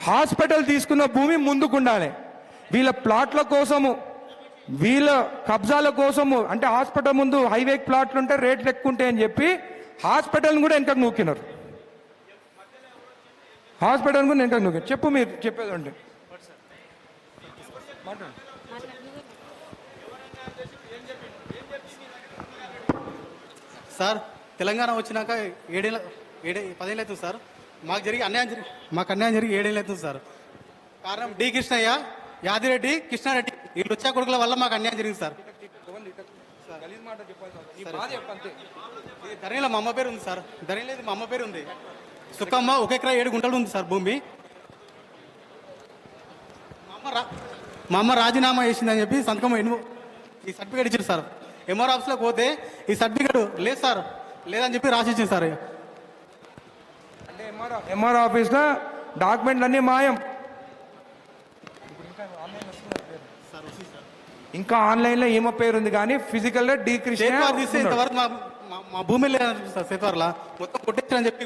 హాస్పిటల్ తీసుకున్న భూమి ముందుకుండాలి. వీళ్ళ ప్లాట్ల కోసము, వీళ్ళ కబ్జాల కోసము, అంటే హాస్పిటల్ ముందు హైవే ప్లాట్లు ఉంటే రేట్లు ఎక్కువ ఉంటాయని చెప్పి హాస్పిటల్ని కూడా వెనకకు నూకినారు. హాస్పిటల్ కూడా వెనకకు నూకినారు. చెప్పు, మీరు చెప్పేది ఉంటే. సార్, తెలంగాణ వచ్చినాక 10 ఏళ్ళు అవుతుంది సార్. మాకు అన్యాయం జరిగి 7 ఏళ్ళు అవుతుంది సార్. కారణం డి కృష్ణయ్య, యాదిరెడ్డి, కృష్ణారెడ్డి వీళ్ళు వచ్చే కొడుకుల వల్ల మాకు అన్యాయం జరిగింది సార్. ధరణిలో మా అమ్మ పేరు ఉంది సార్. ధరణిలో మా అమ్మ పేరు ఉంది. సుఖమ్మ 1 ఎకరా 7 గుంటలు ఉంది సార్ భూమి. మా అమ్మ రాజీనామా చేసిందని చెప్పి సంతకం ఈ సర్టిఫికేట్ ఇచ్చారు సార్. ఎంఆర్ ఆఫీస్లోకి పోతే ఈ సర్టిఫికేట్ లేదు సార్, లేదని చెప్పి రాసి ఇచ్చింది సార్. అంటే ఎంఆర్ ఆఫీస్లో డాక్యుమెంట్లు అన్నీ మాయం. ఇంకా ఆన్లైన్లో ఏమో పేరు ఉంది కానీ ఫిజికల్గా డి కృష్ణ తీస్తే ఇంతవరకు మా భూమి లేదని సార్. సేతువార్లా మొత్తం కొట్టేచ్చని చెప్పి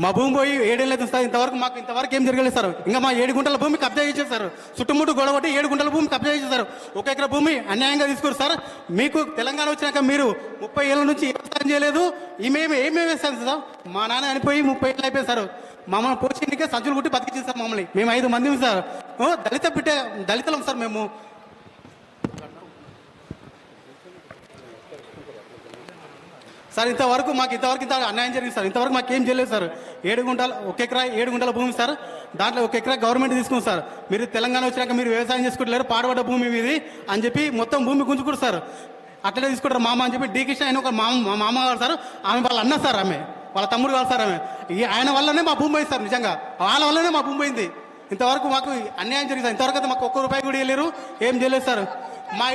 మా భూమి పోయి 7 ఏళ్ళు అవుతుంది సార్. ఇంతవరకు ఏం జరగలేదు సార్. ఇంకా మా 7 గుంటల భూమి కబ్జా చేశారు సార్. చుట్టుముట్టు గొడవ కొట్టి 7 గుంటల భూమి కబ్జా చేశారు. 1 ఎకరా భూమి అన్యాయంగా తీసుకోరు సార్. మీకు తెలంగాణ వచ్చినాక మీరు 30 ఏళ్ళ నుంచి వ్యవసాయం చేయలేదు. ఏమేమి వేస్తాను సార్. మా నాన్న చనిపోయి 30 ఏళ్ళు అయిపోయింది సార్. మమ్మల్ని పోషించే సంచులు కుట్టి బతికించింది సార్ మమ్మల్ని. మేము 5 మంది సార్. దళితులం సార్ మేము. సార్ ఇంతవరకు ఇంత అన్యాయం జరిగింది సార్. ఇంతవరకు మాకు ఏం చేయలేదు సార్. 1 ఎకరా 7 గుంటల భూమి సార్. దాంట్లో 1 ఎకరా గవర్నమెంట్ తీసుకుంది సార్. మీరు తెలంగాణ వచ్చినాక మీరు వ్యవసాయం చేసుకుంటలేరు, పాడుపడ్డ భూమి మీది అని చెప్పి మొత్తం భూమి గుంజుకుంటారు సార్. అట్లనే తీసుకుంటారు మామ అని చెప్పి డి కృష్ణ ఆయన ఒక మా మామ కాదు సార్. ఆమె వాళ్ళ అన్న సార్, ఆమె వాళ్ళ తమ్ముడు కాదు సార్. ఆమె ఆయన వల్లనే మా భూమి పోయింది సార్. నిజంగా వాళ్ళ వల్లనే మా భూమి పోయింది. ఇంతవరకు మాకు అన్యాయం జరిగింది సార్. ఇంతవరకు అయితే మాకు 1 రూపాయి కూడా ఇవ్వలేరు, ఏం చేయలేదు సార్. మా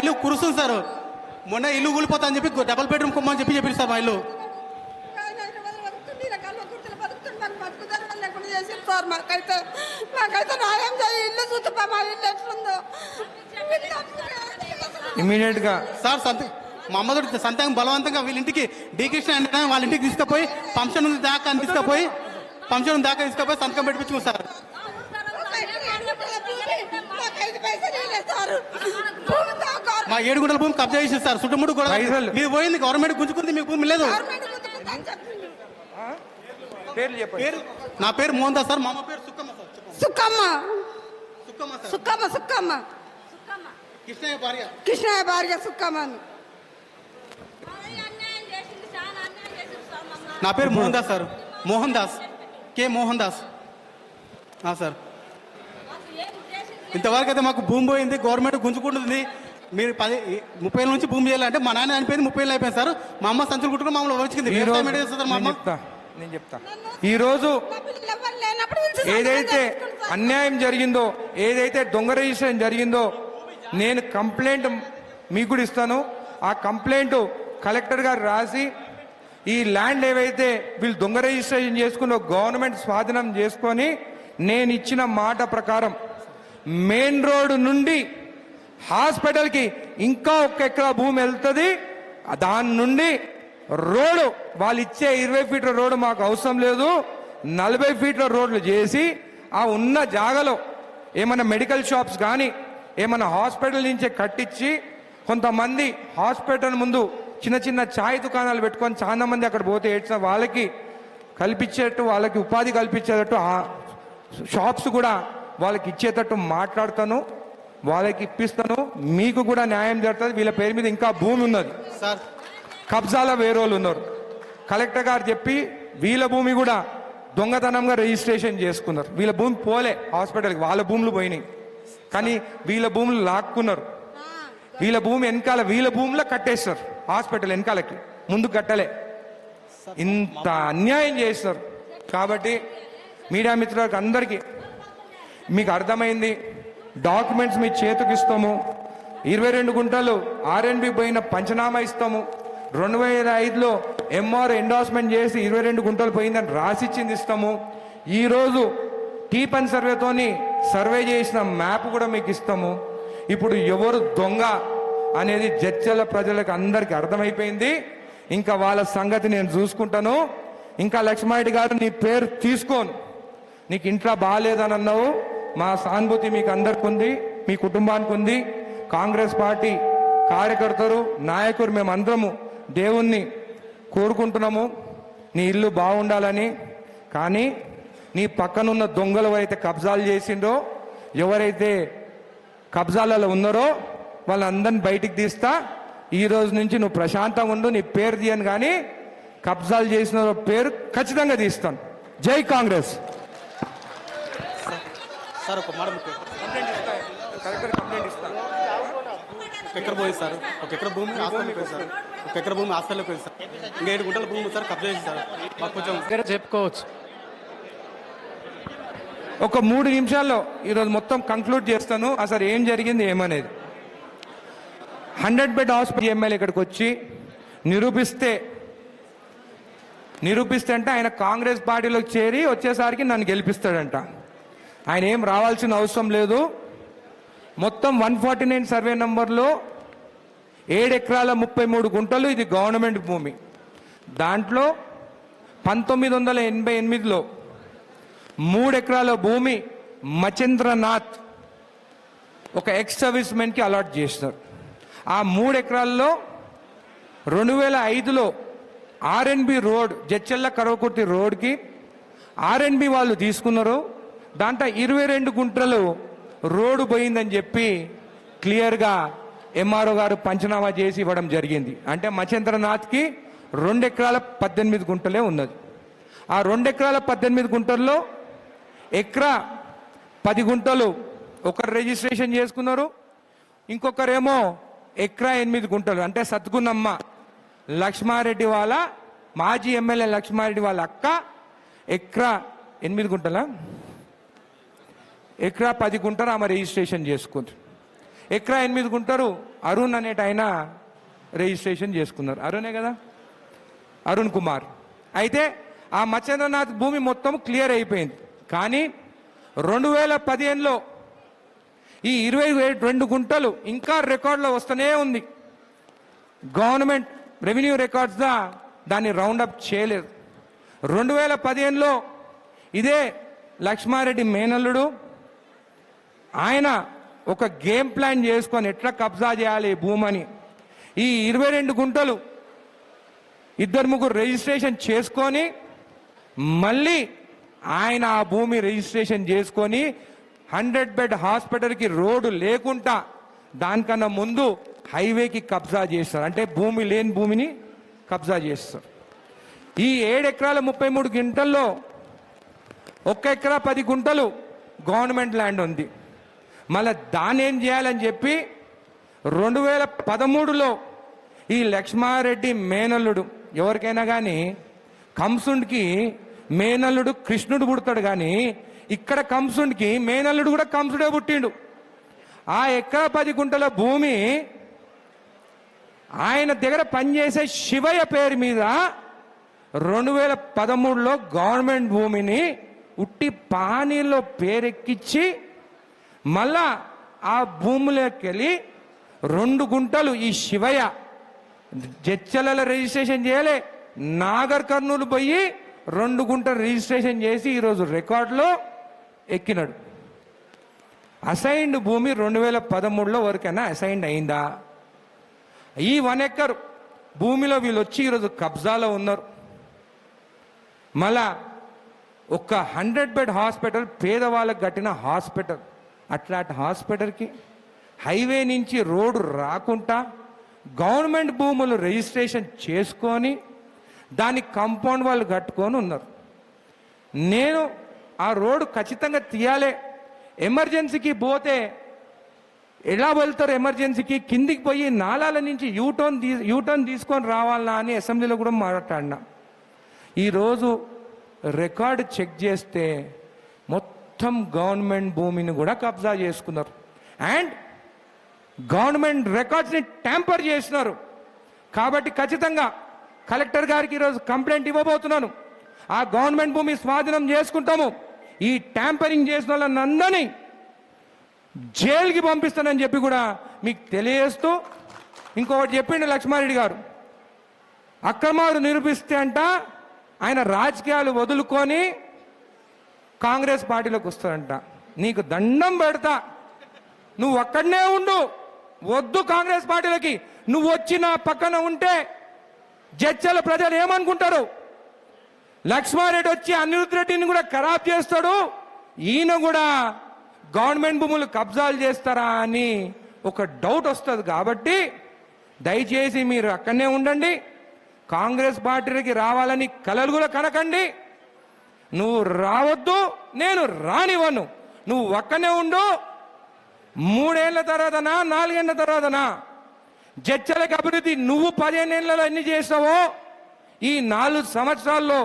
ఇల్లు కురుస్తుంది సార్. మొన్న ఇల్లు కూలిపోతా అని చెప్పి డబుల్ బెడ్రూమ్ కొమ్మని చెప్పి సార్ మా ఇల్లు. ఇమీడియట్ గా సార్ మా అమ్మతో సంతానం బలవంతంగా వీళ్ళ ఇంటికి డి కృష్ణ అంటే వాళ్ళ ఇంటికి తీసుకుపోయి పంక్షన్ దాకా తీసుకుపోయి సంతకం పెట్టించుకో సార్. మా 7 గుంటల భూమి కబ్జా చేసేది సార్. చుట్టుముట్టు కూడా మీరు పోయింది, గవర్నమెంట్ గుంజుకుంది, మీకు భూమి లేదు. నా పేరు మోహన్ దాస్ సార్. మా అమ్మ పేరు సుక్కమ్మ సార్. సుక్కమ్మ కృష్ణయ్య భార్య సుక్కమ్మ. నా పేరు మోహన్ దాస్ సార్. మోహన్ దాస్, కే మోహన్ దాస్ సార్. ఇంతవరకు అయితే మాకు భూమి పోయింది, గవర్నమెంట్ గుంజుకుంటుంది. మీరు 30 ఏళ్ళ నుంచి భూమి చేయాలంటే మా నాన్న అనిపోయింది 30 ఏళ్ళు అయిపోయింది సార్. మా అమ్మ సంచులు కుట్టుకుని మమ్మల్ని వచ్చింది. నేను చెప్తా, ఈరోజు ఏదైతే అన్యాయం జరిగిందో, ఏదైతే దొంగ రిజిస్ట్రేషన్ జరిగిందో, నేను కంప్లైంట్ మీకు కూడా ఇస్తాను. ఆ కంప్లైంట్ కలెక్టర్ గారు రాసి, ఈ ల్యాండ్ ఏవైతే వీళ్ళు దొంగ రిజిస్ట్రేషన్ చేసుకున్న గవర్నమెంట్ స్వాధీనం చేసుకొని నేను ఇచ్చిన మాట ప్రకారం మెయిన్ రోడ్ నుండి హాస్పిటల్కి ఇంకా 1 ఎకరా భూమి వెళ్తుంది. దాని నుండి రోడ్డు వాళ్ళు ఇచ్చే 20 ఫీట్ల రోడ్డు మాకు అవసరం లేదు, 40 ఫీట్ల రోడ్లు చేసి ఆ ఉన్న జాగలో ఏమైనా మెడికల్ షాప్స్ కానీ ఏమైనా హాస్పిటల్ నుంచే కట్టించి కొంతమంది హాస్పిటల్ ముందు చిన్న చిన్న ఛాయ్ దుకాణాలు పెట్టుకొని చాలా మంది అక్కడ పోతే ఏడ్చిన వాళ్ళకి కల్పించేటట్టు, వాళ్ళకి ఉపాధి కల్పించేటట్టు ఆ షాప్స్ కూడా వాళ్ళకి ఇచ్చేటట్టు మాట్లాడతాను, వాళ్ళకి ఇప్పిస్తాను. మీకు కూడా న్యాయం జరుగుతుంది. వీళ్ళ పేరు మీద ఇంకా భూమి ఉన్నది, సార్ కబ్జాలో వేరేవాళ్ళు ఉన్నారు. కలెక్టర్ గారు చెప్పి వీళ్ళ భూమి కూడా దొంగతనంగా రిజిస్ట్రేషన్ చేసుకున్నారు. వీళ్ళ భూమి పోలే హాస్పిటల్కి, వాళ్ళ భూములు పోయినాయి, కానీ వీళ్ళ భూములు లాక్కున్నారు. వీళ్ళ భూమి వెనకాల వీళ్ళ భూమిలో కట్టేస్తారు, హాస్పిటల్ వెనకాలకి, ముందు కట్టలే. ఇంత అన్యాయం చేస్తారు. కాబట్టి మీడియా మిత్రులకు అందరికీ మీకు అర్థమైంది. డాక్యుమెంట్స్ మీ చేతికి ఇస్తాము. 22 గుంటలు ఆర్ఎన్బి పోయిన పంచనామా ఇస్తాము. 2005లో ఎంఆర్ ఎండార్స్మెంట్ చేసి 22 గుంటలు పోయిందని రాసిచ్చింది ఇస్తాము. ఈరోజు టీపన్ సర్వేతోని సర్వే చేసిన మ్యాప్ కూడా మీకు ఇస్తాము. ఇప్పుడు ఎవరు దొంగ అనేది జడ్చల ప్రజలకు అందరికీ అర్థమైపోయింది. ఇంకా వాళ్ళ సంగతి నేను చూసుకుంటాను. ఇంకా లక్ష్మారెడ్డి గారు నీ పేరు తీసుకోను, నీకు ఇంట్లో బాగాలేదని అన్నావు. మా సానుభూతి మీకు అందరికి ఉంది, మీ కుటుంబానికి ఉంది. కాంగ్రెస్ పార్టీ కార్యకర్తలు నాయకులు మేమందరము దేవుణ్ణి కోరుకుంటున్నాము నీ ఇల్లు బాగుండాలని. కానీ నీ పక్కనున్న దొంగలు అయితే కబ్జాలు చేసిండ్రో, ఎవరైతే కబ్జాలలో ఉన్నారో వాళ్ళందరిని బయటికి తీస్తా. ఈ రోజు నుంచి నువ్వు ప్రశాంతంగా ఉండు, నీ పేరు తీయను, కానీ కబ్జాలు చేసిన పేరు ఖచ్చితంగా తీస్తాను. జై కాంగ్రెస్. సార్ ఒక మాట ఒక ఎకర పోయింది సార్, ఒక ఎకర భూమి హాస్పిటల్కి పోయింది సార్, ఒక ఎకర భూమి హాస్పిటల్కి పోయింది సార్. ఇంకా 7 గుంటల భూమి సార్ కబ్జా చేసి సార్. మాకు కొంచెం చెప్పుకోవచ్చు. ఒక 3 నిమిషాల్లో ఈరోజు మొత్తం కంక్లూడ్ చేస్తాను అసలు ఏం జరిగింది ఏమనేది. 100 బెడ్ హాస్పిటల్ ఎమ్మెల్యే ఇక్కడికి వచ్చి నిరూపిస్తే అంటే ఆయన కాంగ్రెస్ పార్టీలోకి చేరి వచ్చేసరికి నన్ను గెలిపిస్తాడంట. ఆయన ఏం రావాల్సిన అవసరం లేదు. మొత్తం 149 సర్వే నంబర్లో 7 ఎకరాల 33 గుంటలు ఇది గవర్నమెంట్ భూమి. దాంట్లో 1988లో 3 ఎకరాల భూమి మచేంద్రనాథ్ ఒక ఎక్స్ సర్వీస్ మెన్కి అలాట్ చేసినారు. ఆ 3 ఎకరాల్లో 2005లో ఆర్ఎన్బి రోడ్ జడ్చెల్ల కరవకుర్తి రోడ్కి ఆర్ఎన్బి వాళ్ళు తీసుకున్నారు. దాంట్లో 22 గుంటలు రోడ్డు పోయిందని చెప్పి క్లియర్గా ఎంఆర్ఓ గారు పంచనామా చేసి ఇవ్వడం జరిగింది. అంటే మచేంద్రనాథ్కి 2 ఎకరాల 18 గుంటలే ఉన్నది. ఆ 2 ఎకరాల 18 గుంటల్లో ఎకరా 10 గుంటలు ఒకరు రిజిస్ట్రేషన్ చేసుకున్నారు, ఇంకొకరేమో ఎకరా 8 గుంటలు. అంటే సత్గునమ్మ లక్ష్మారెడ్డి వాళ్ళ మాజీ ఎమ్మెల్యే లక్ష్మారెడ్డి వాళ్ళ అక్క ఎకరా 8 గుంటల ఎకరా 10 గుంటలు ఆమె రిజిస్ట్రేషన్ చేసుకుంది. ఎకరా 8 గుంటలు అరుణ్ అనేట ఆయన రిజిస్ట్రేషన్ చేసుకున్నారు. అరుణే కదా, అరుణ్ కుమార్. అయితే ఆ మచేంద్రనాథ్ భూమి మొత్తం క్లియర్ అయిపోయింది. కానీ 2015లో ఈ 22 గుంటలు ఇంకా రికార్డులో వస్తూనే ఉంది. గవర్నమెంట్ రెవెన్యూ రికార్డ్స్ దాన్ని రౌండప్ చేయలేదు. 2015లో ఇదే లక్ష్మారెడ్డి మేనల్లుడు ఆయన ఒక గేమ్ ప్లాన్ చేసుకొని ఎట్లా కబ్జా చేయాలి భూమని ఈ 22 గుంటలు 2-3 రిజిస్ట్రేషన్ చేసుకొని మళ్ళీ ఆయన ఆ భూమి రిజిస్ట్రేషన్ చేసుకొని 100 బెడ్ హాస్పిటల్కి రోడ్డు లేకుండా దానికన్నా ముందు హైవేకి కబ్జా చేస్తారు. అంటే భూమి లేని భూమిని కబ్జా చేస్తారు. ఈ 7 ఎకరాల 33 గుంటల్లో 1 ఎకరా 10 గుంటలు గవర్నమెంట్ ల్యాండ్ ఉంది. మళ్ళీ దాన్ని ఏం చేయాలని చెప్పి 2013లో ఈ లక్ష్మారెడ్డి మేనల్లుడు, ఎవరికైనా కానీ కంసుడికి మేనల్లుడు కృష్ణుడు పుడతాడు, కానీ ఇక్కడ కంసుడికి మేనల్లుడు కూడా కంసుడే పుట్టిండు. ఆ ఎకరా 10 గుంటల భూమి ఆయన దగ్గర పనిచేసే శివయ్య పేరు మీద 2013లో గవర్నమెంట్ భూమిని ఉట్టి పానీలో పేరెక్కించి మళ్ళా ఆ భూములోకి వెళ్ళి 2 గుంటలు ఈ శివయ్య జడ్చలలో రిజిస్ట్రేషన్ చేయలే, నాగర్ కర్నూలు పోయి 2 గుంటలు రిజిస్ట్రేషన్ చేసి ఈరోజు రికార్డులో ఎక్కినాడు. అసైన్డ్ భూమి 2013లో వరకైనా అసైన్డ్ అయిందా? ఈ 1 ఎకర్ భూమిలో వీళ్ళు వచ్చి ఈరోజు కబ్జాలో ఉన్నారు. మళ్ళా ఒక 100 బెడ్ హాస్పిటల్, పేదవాళ్ళకు కట్టిన హాస్పిటల్, అట్లాంటి హాస్పిటల్కి హైవే నుంచి రోడ్డు రాకుండా గవర్నమెంట్ భూములు రిజిస్ట్రేషన్ చేసుకొని దానికి కాంపౌండ్ వాళ్ళు కట్టుకొని ఉన్నారు. నేను ఆ రోడ్డు ఖచ్చితంగా తీయాలి. ఎమర్జెన్సీకి పోతే ఎలా వెళ్తారు? ఎమర్జెన్సీకి కిందికి పోయి నాలాల నుంచి యూటర్న్ తీసుకొని రావాలా అని అసెంబ్లీలో కూడా మాట్లాడినా. ఈరోజు రికార్డు చెక్ చేస్తే మొత్తం గవర్నమెంట్ భూమిని కూడా కబ్జా చేసుకున్నారు అండ్ గవర్నమెంట్ రికార్డ్స్ని ట్యాంపర్ చేసినారు. కాబట్టి ఖచ్చితంగా కలెక్టర్ గారికి ఈరోజు కంప్లైంట్ ఇవ్వబోతున్నాను. ఆ గవర్నమెంట్ భూమి స్వాధీనం చేసుకుంటాము. ఈ ట్యాంపరింగ్ చేసిన వాళ్ళందరినీ జైలుకి పంపిస్తానని చెప్పి కూడా మీకు తెలియజేస్తూ, ఇంకొకటి చెప్పిండు లక్ష్మారెడ్డి గారు, అక్రమాలు నిరూపిస్తే అంట ఆయన రాజకీయాలు వదులుకొని కాంగ్రెస్ పార్టీలోకి వస్తాడంట. నీకు దండం పెడతా, నువ్వు అక్కడనే ఉండు, వద్దు కాంగ్రెస్ పార్టీలకి. నువ్వు వచ్చి నా పక్కన ఉంటే జడ్చల ప్రజలు ఏమనుకుంటారు? లక్ష్మారెడ్డి వచ్చి అనిరుద్ధ్ రెడ్డిని కూడా ఖరాబ్ చేస్తాడు, ఈయన కూడా గవర్నమెంట్ భూములు కబ్జాలు చేస్తారా అని ఒక డౌట్ వస్తుంది. కాబట్టి దయచేసి మీరు అక్కడనే ఉండండి. కాంగ్రెస్ పార్టీకి రావాలని కలలు కూడా కనకండి. నువ్వు రావద్దు, నేను రానివ్వను. నువ్వు ఒక్కనే ఉండు. 3 ఏళ్ల తర్వాతనా 4 ఏళ్ల తర్వాతనా జడ్చలకు అభివృద్ధి నువ్వు 15 ఏళ్లలో ఎన్ని చేస్తావో ఈ 4 సంవత్సరాల్లో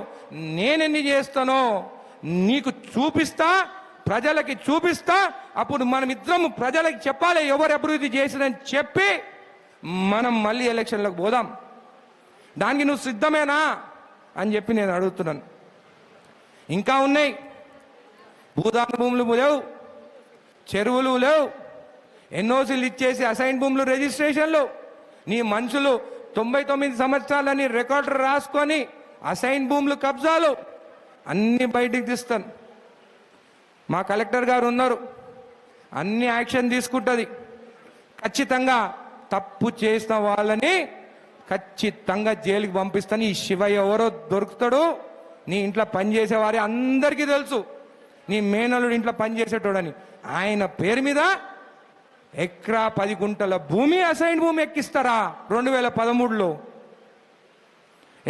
నేనెన్ని చేస్తానో నీకు చూపిస్తా, ప్రజలకి చూపిస్తా. అప్పుడు మనం ఇద్దరం ప్రజలకి చెప్పాలి ఎవరు అభివృద్ధి చేసిరని చెప్పి మనం మళ్ళీ ఎలక్షన్లకు పోదాం. దానికి నువ్వు సిద్ధమేనా అని చెప్పి నేను అడుగుతున్నాను. ఇంకా ఉన్నాయి, భూదాన భూములు లేవు, చెరువులు లేవు, ఎన్ఓసీలు ఇచ్చేసి అసైన్ భూములు రిజిస్ట్రేషన్లు. నీ మనుషులు 99 సంవత్సరాలని రికార్డు రాసుకొని అసైన్ భూములు కబ్జాలు అన్ని బయటికి తీస్తాను. మా కలెక్టర్ గారు ఉన్నారు, అన్ని యాక్షన్ తీసుకుంటుంది. ఖచ్చితంగా తప్పు చేసిన వాళ్ళని ఖచ్చితంగా జైలుకి పంపిస్తాను. ఈ శివయ్య ఎవరో దొరుకుతాడు. నీ ఇంట్లో పనిచేసే వారి అందరికీ తెలుసు, నీ మేనలుడు ఇంట్లో పనిచేసేటోడని. ఆయన పేరు మీద ఎకరా 10 గుంటల భూమి అసైన్ భూమి ఎక్కిస్తారా 2013లో?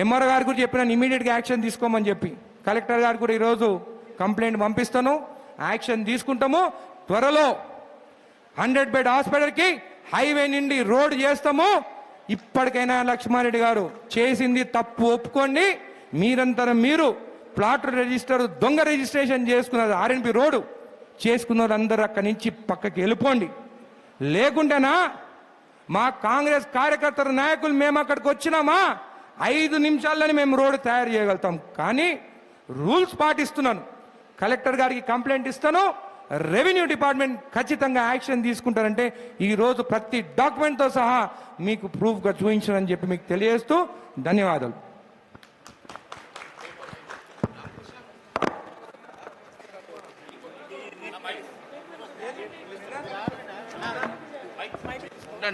ఎంఆర్ఓ గారు కూడా చెప్పినాను ఇమీడియట్గా యాక్షన్ తీసుకోమని చెప్పి. కలెక్టర్ గారు కూడా ఈరోజు కంప్లైంట్ పంపిస్తాను, యాక్షన్ తీసుకుంటాము. త్వరలో 100 బెడ్ హాస్పిటల్కి హైవే నుండి రోడ్ చేస్తాము. ఇప్పటికైనా లక్ష్మారెడ్డి గారు చేసింది తప్పు ఒప్పుకోండి. మీరంతా మీరు ప్లాట్ రిజిస్టర్ దొంగ రిజిస్ట్రేషన్ చేసుకున్నారు, ఆర్ఎన్బి రోడ్డు చేసుకున్నారు, అందరు అక్కడి నుంచి పక్కకి వెళ్ళిపోండి. లేకుంటేనా మా కాంగ్రెస్ కార్యకర్తల నాయకులు మేము అక్కడికి వచ్చినామా 5 నిమిషాల్లోనే మేము రోడ్డు తయారు చేయగలుగుతాం. కానీ రూల్స్ పాటిస్తున్నాను. కలెక్టర్ గారికి కంప్లైంట్ ఇస్తాను, రెవెన్యూ డిపార్ట్మెంట్ ఖచ్చితంగా యాక్షన్ తీసుకుంటారంటే ఈరోజు ప్రతి డాక్యుమెంట్తో సహా మీకు ప్రూఫ్గా చూపించారని చెప్పి మీకు తెలియజేస్తూ ధన్యవాదాలు.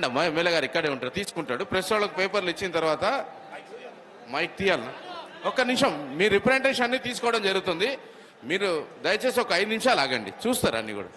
అమ్మా ఎమ్మెల్యే గారు ఇక్కడే ఉంటారు, తీసుకుంటాడు. ప్రెస్ వాళ్ళకి పేపర్లు ఇచ్చిన తర్వాత మైక్ తీయాలి. ఒక్క నిమిషం, మీ రిప్రజెంటేషన్ అన్ని తీసుకోవడం జరుగుతుంది. మీరు దయచేసి ఒక 5 నిమిషాలు ఆగండి, చూస్తారు అన్ని కూడా.